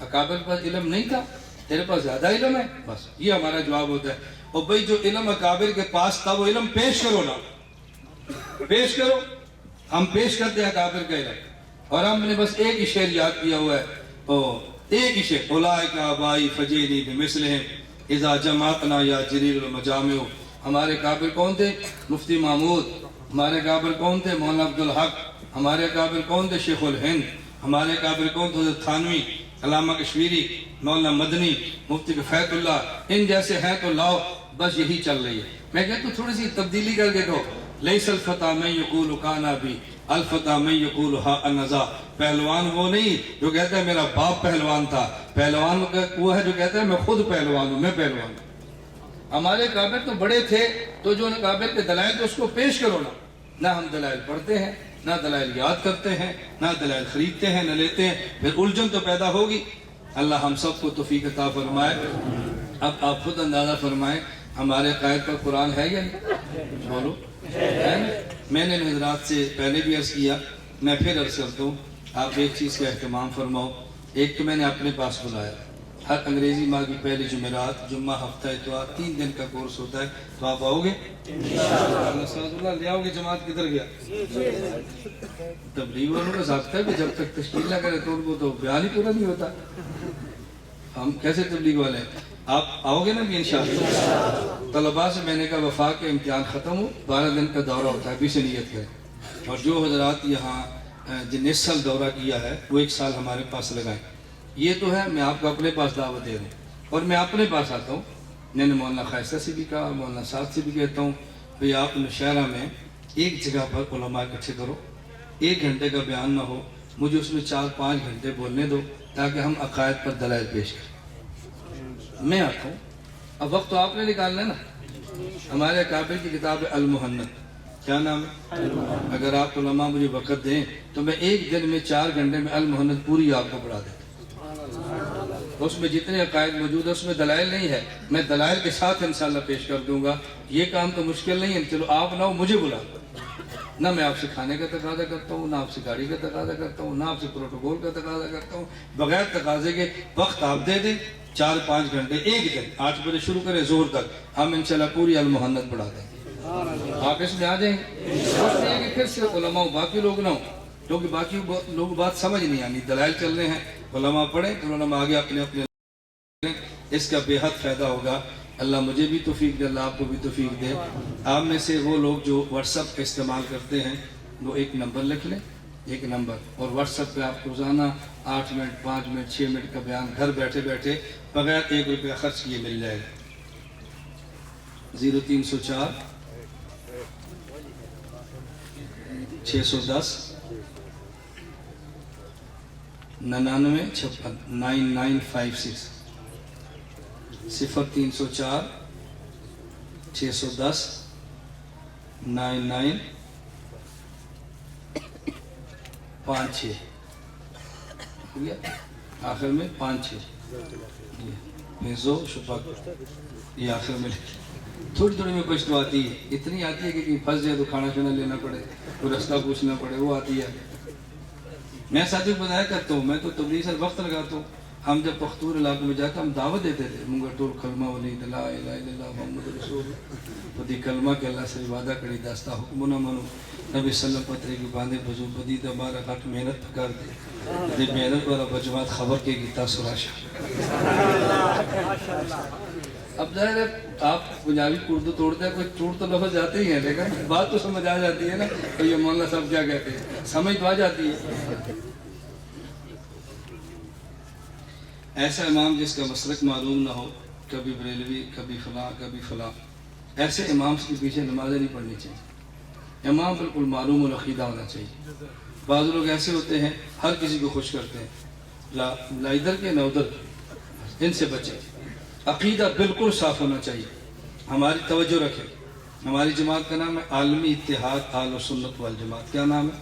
اکابر پر علم نہیں تھا، تیرے پاس زیادہ علم ہے. بس یہ ہمارا جواب ہوتا ہے. اور بھئی جو علم اکابر کے پاس تھا وہ علم پیش کرو نا، پیش کرو. ہم پیش کرتے ہیں اکابر کا علم، اور ہم نے بس ایک ہی شعر یاد کیا ہوا ہے، ایک ہی شعر اولئک آبائی فجینی بمثلہم اذا جمعتنا یا جلیل المجامع. ہمارے اکابر کون تھے؟ مفتی محمود. ہمارے اکابر کون تھے؟ مولانا عبدالحق. ہمارے اکابر کون تھے؟ شیخ الہند. ہمارے اکابر کون تھے؟ حضرت تھانوی، علامہ کشمیری، مولانا مدنی، مفتی کفایت اللہ. ان جیسے ہیں تو لاؤ. بس یہی چل رہی ہے. میں کہتا ہوں تھوڑی سی تبدیلی کر کے کہو لیس الفتى من یقول کان ابی الفتى من یقول ها انذا، پہلوان وہ نہیں جو کہتا ہے میرا باپ پہلوان تھا، پہلوان وہ ہے جو کہتا ہے میں خود پہلوان ہوں، میں پہلوان ہوں۔ ہمارے قابل تو بڑے تھے، تو جو قابل کے دلائل تو اس کو پیش کرو نا۔ نہ ہم دلائل پڑھتے ہیں، نہ دلائل یاد کرتے ہیں، نہ دلائل خریدتے ہیں، نہ لیتے ہیں، پھر الجھن تو پیدا ہوگی۔ اللہ ہم سب کو توفیق عطا فرمائے۔ اب آپ خود اندازہ فرمائیں ہمارے قائد پر قرآن ہے یا نہیں؟ بولو ہے نا؟ میں نے حضرات سے پہلے بھی عرض کیا، میں پھر عرض کرتا ہوں، آپ ایک چیز کا اہتمام فرماؤ۔ ایک تو میں نے اپنے پاس بلایا، ہر انگریزی ماہ کی پہلی جمعرات، جمعہ، ہفتہ اتوار، 3 دن کا کورس ہوتا ہے، تو آپ آؤ گے؟ انشاءاللہ لے آؤ گے؟ جماعت کدھر گیا؟ تبلیغ والوں کا ضابطہ ہے کہ جب تک تشکیل نہ کرے تو ان کو تو بیان ہی پورا نہیں ہوتا۔ ہم کیسے تبلیغ والے ہیں؟ آپ آؤ گے نا بھی انشاءاللہ؟ طلباء سے میں نے کہا وفاق کے امتحان ختم ہو، 12 دن کا دورہ ہوتا ہے، ابھی سے نیت کریں، اور جو حضرات یہاں جن اس سال دورہ کیا ہے وہ 1 سال ہمارے پاس لگائیں۔ یہ تو ہے میں آپ کو اپنے پاس دعوت دے رہا ہوں، اور میں اپنے پاس آتا ہوں۔ میں نے مولانا خیصہ سے بھی کہا، مولانا سعد سے بھی کہتا ہوں، بھئی آپ نوشہرہ میں ایک جگہ پر علماء اکٹھے کرو، 1 گھنٹے کا بیان نہ ہو، مجھے اس میں 4-5 گھنٹے بولنے دو، تاکہ ہم عقائد پر دلائل پیش کریں۔ میں آتا ہوں، اب وقت تو آپ نے نکالنا ہے نا۔ ہمارے اکابر کی کتاب ہے المحنت، کیا نام ہے؟ اگر آپ علماء مجھے وقت دیں تو میں 1 دن میں 4 گھنٹے میں المحنت پوری آپ کو پڑھا دیتا ہوں۔ اس میں جتنے عقائد موجود ہیں اس میں دلائل نہیں ہے، میں دلائل کے ساتھ انشاءاللہ پیش کر دوں گا۔ یہ کام تو مشکل نہیں ہے، چلو آپ نہ ہو مجھے بلا، نہ میں آپ سے کھانے کا تقاضا کرتا ہوں، نہ آپ سے گاڑی کا تقاضا کرتا ہوں، نہ آپ سے پروٹوکول کا تقاضا کرتا ہوں، بغیر تقاضے کے وقت آپ دے دیں، 4-5 گھنٹے 1 دن، 8 بجے شروع کریں ظہر تک، ہم انشاءاللہ پوری المحنت پڑھا دیں گے۔ آپ اس میں آ جائیں گے، اس لیے کہ پھر صرف علماء ہو، باقی لوگ نہ ہو، کیونکہ باقی لوگ بات سمجھ نہیں آنی، دلائل چلنے ہیں، علماء پڑھیں تو علماء آگے اپنے اپنے، اس کا بے حد فائدہ ہوگا۔ اللہ مجھے بھی توفیق دے، اللہ آپ کو بھی توفیق دے۔ آپ میں سے وہ لوگ جو واٹس ایپ کا استعمال کرتے ہیں وہ ایک نمبر لکھ لیں، ایک نمبر، اور واٹس ایپ پہ آپ کو روزانہ 8 منٹ 5 منٹ 6 منٹ کا بیان گھر بیٹھے بیٹھے بغیر 1 روپیہ خرچ کیے مل جائے گا۔ 0304 610 9956 9956 0304 610 9956 آخر میں 56 شفق، یہ آخر میں تھوڑی تھوڑی میں کچھ تو آتی ہے، اتنی آتی ہے کہ پھنس جائے تو کھانا شانا لینا پڑے، کوئی رستہ پوچھنا پڑے، وہ آتی ہے۔ میں ساتھی کو بتایا کرتا ہوں، میں تو تبلیغ سے وقت لگاتا ہوں۔ ہم جب پختور علاقے میں جاتے ہم دعوت دیتے تھے، منگر ٹول کلمہ ولی لا الہ الا اللہ محمد رسول پتی کلمہ کے اللہ سے وعدہ کری داستا حکم نہ منو، نبی صلی اللہ پترے کی باندھے بزو بدی دمارا کٹ محنت پکار دے دے محنت والا بجماعت خبر کے گیتا سراشا۔ اب ظاہر ہے آپ پنجابی اردو توڑتے ہیں، کوئی ٹوٹ تو لفظ جاتے ہی ہیں، لیکن بات تو سمجھ آ جاتی ہے نا، تو یہ مولانا صاحب کیا کہتے ہیں، سمجھ تو آ جاتی ہے۔ ایسا امام جس کا مسلک معلوم نہ ہو، کبھی بریلوی، کبھی فلاں، کبھی فلاں، ایسے امام کے پیچھے نمازیں نہیں پڑھنی چاہیے۔ امام بالکل معلوم العقیدہ ہونا چاہیے۔ بعض لوگ ایسے ہوتے ہیں ہر کسی کو خوش کرتے ہیں، نہ ادھر کے نہ ادھر کے، ان سے بچیں۔ عقیدہ بالکل صاف ہونا چاہیے۔ ہماری توجہ رکھیں، ہماری جماعت کا نام ہے عالمی اتحاد اہل سنت والجماعت۔ کیا نام ہے؟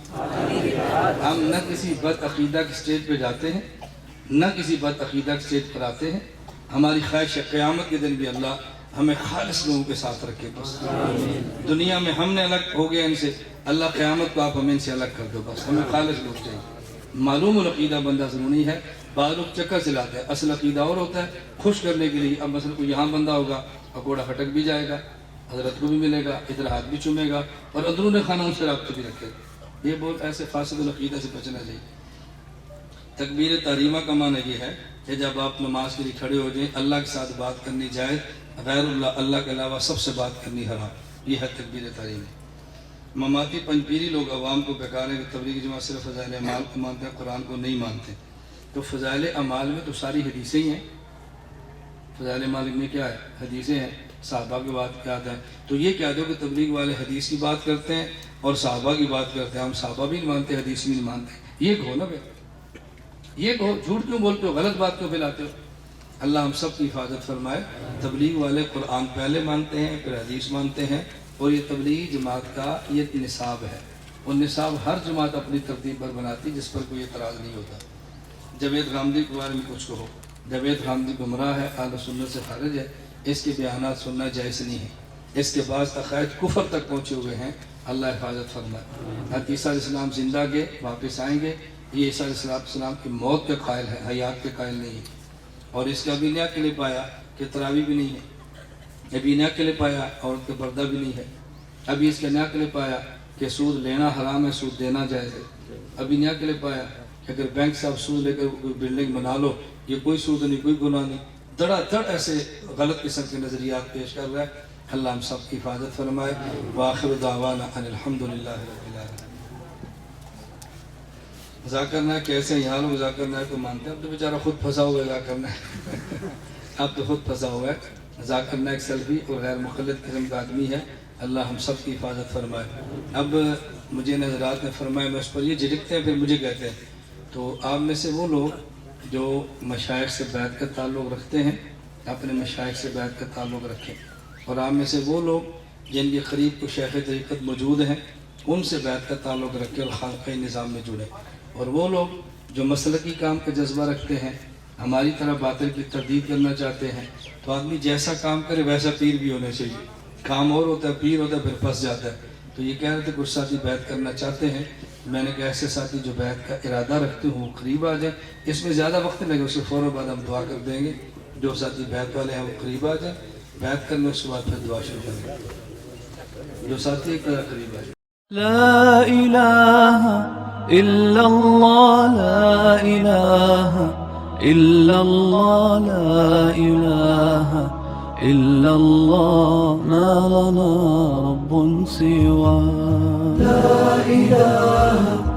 ہم نہ کسی بد عقیدہ کی سٹیج پہ جاتے ہیں، نہ کسی بد عقیدہ کی سٹیج پر آتے ہیں۔ ہماری خواہش ہے قیامت کے دن بھی اللہ ہمیں خالص لوگوں کے ساتھ رکھے، بس دنیا میں ہم نے الگ ہو گئے ان سے، اللہ قیامت کو آپ ہمیں ان سے الگ کر دو، بس ہمیں خالص لوگ چاہیے۔ معلوم العقیدہ بندہ ضروری ہے۔ بعض لوگ چکر چلاتے ہیں، اصل عقیدہ اور ہوتا ہے، خوش کرنے کے لیے۔ اب مثلا کوئی یہاں بندہ ہوگا، پکوڑا پھٹک بھی جائے گا، حضرت کو بھی ملے گا، ادھر ہاتھ بھی چومے گا، اور اندرون خانہ ان سے رابطے بھی رکھے گا۔ یہ بہت ایسے فاسد العقیدہ سے بچنا چاہیے۔ تکبیر تحریمہ کا معنی یہ ہے کہ جب آپ نماز کے لیے کھڑے ہو جائیں، اللہ کے ساتھ بات کرنی جائز، غیر اللہ کے علاوہ سب سے بات کرنی حرام، یہ ہے تکبیر تحریمہ۔ مماتی پنجپیری لوگ عوام کو بیکار ہے کہ تبلیغی جماعت صرف فضائل اعمال کو مانتے ہیں، قرآن کو نہیں مانتے۔ تو فضائل اعمال میں تو ساری حدیثیں ہی ہیں۔ فضائل اعمال میں کیا ہے؟ حدیثیں ہیں۔ صحابہ کی بات کیا ہے، تو یہ کہہ دو کہ تبلیغ والے حدیث کی بات کرتے ہیں اور صحابہ کی بات کرتے ہیں، ہم صحابہ بھی نہیں مانتے، حدیث بھی نہیں مانتے، یہ کہو نا بھائی، یہ کہو، جھوٹ کیوں بولتے ہو، غلط بات کیوں پھیلاتے ہو؟ اللہ ہم سب کی حفاظت فرمائے۔ تبلیغ والے قرآن پہلے مانتے ہیں، پھر حدیث مانتے ہیں، اور یہ تبلیغی جماعت کا یہ نصاب ہے، اور نصاب ہر جماعت اپنی ترتیب پر بناتی جس پر کوئی اعتراض نہیں ہوتا۔ جاوید غامدی کے بارے میں کچھ کہو، جاوید غامدی گمراہ ہے، اہل سنت سے خارج ہے، اس کے بیانات سننا جائز نہیں ہے، اس کے بعض عقائد کفر تک پہنچے ہوئے ہیں، اللہ حفاظت فرمائے۔ حضرت عیسیٰ علیہ السلام زندہ گئے، واپس آئیں گے، یہ عیسیٰ علیہ السلام کی موت کے قائل ہے، حیات کے قائل نہیں ہے، اور اس کا ابھی نیا کے لیے پایا کہ تراوی بھی نہیں ہے، ابھی نیا کے لیے پایا عورت کے پردہ بھی نہیں ہے، ابھی اس کا نیا کے لیے پایا کہ سود لینا حرام ہے، سود دینا جائز ہے، ابھی نیا کے لیے پایا کہ اگر بینک سے آپ سود لے کر کوئی بلڈنگ بنا لو، یہ کوئی سود نہیں، کوئی گناہ نہیں، دڑا دڑ ایسے غلط قسم کے نظریات پیش کر رہا ہے۔ اللہ ہم سب کی حفاظت فرمائے۔ وآخر دعوانا ان الحمدللہ رب العالمین۔ ذاکر نائک کیسے یہاں لوگ ذاکر نائک کو مانتے ہیں، اب تو بیچارہ خود پھنسا ہوا ہے ذاکر نائک، اب تو خود پھنسا ہوا ہے۔ ذاکر نائک سلفی اور غیر مقلد قسم کا آدمی ہے، اللہ ہم سب کی حفاظت فرمائے۔ اب مجھے نظرات نے فرمایا میں اس پر یہ جھڑکتے ہیں پھر مجھے کہتے ہیں، تو آپ میں سے وہ لوگ جو مشائخ سے بیعت کا تعلق رکھتے ہیں اپنے مشائخ سے بیعت کا تعلق رکھیں، اور آپ میں سے وہ لوگ جن کے قریب کو شیخ طریقت موجود ہیں ان سے بیعت کا تعلق رکھیں اور خانقاہی نظام میں جڑیں، اور وہ لوگ جو مسلکی کام کا جذبہ رکھتے ہیں، ہماری طرح باطل کی تردید کرنا چاہتے ہیں، تو آدمی جیسا کام کرے ویسا پیر بھی ہونا چاہیے، کام اور ہوتا ہے پیر ہوتا ہے پھر پھنس جاتا ہے۔ تو یہ کہہ رہے تھے کچھ ساتھی بیعت کرنا چاہتے ہیں، میں نے کہا ایسے ساتھی جو بیعت کا ارادہ رکھتے ہوں وہ قریب آ جائیں، اس میں زیادہ وقت نہیں لگے، اس کے فوراً بعد ہم دعا کر دیں گے، جو ساتھی بیعت والے ہیں وہ قریب آ جائیں، بیعت کرنے اس کے بعد پھر دعا شروع کریں گے، جو ساتھی ایک قریب آ جائیں۔ لا إله إلا الله لا إله إلا الله لا إله إلا الله ما لنا رب سواه لا إله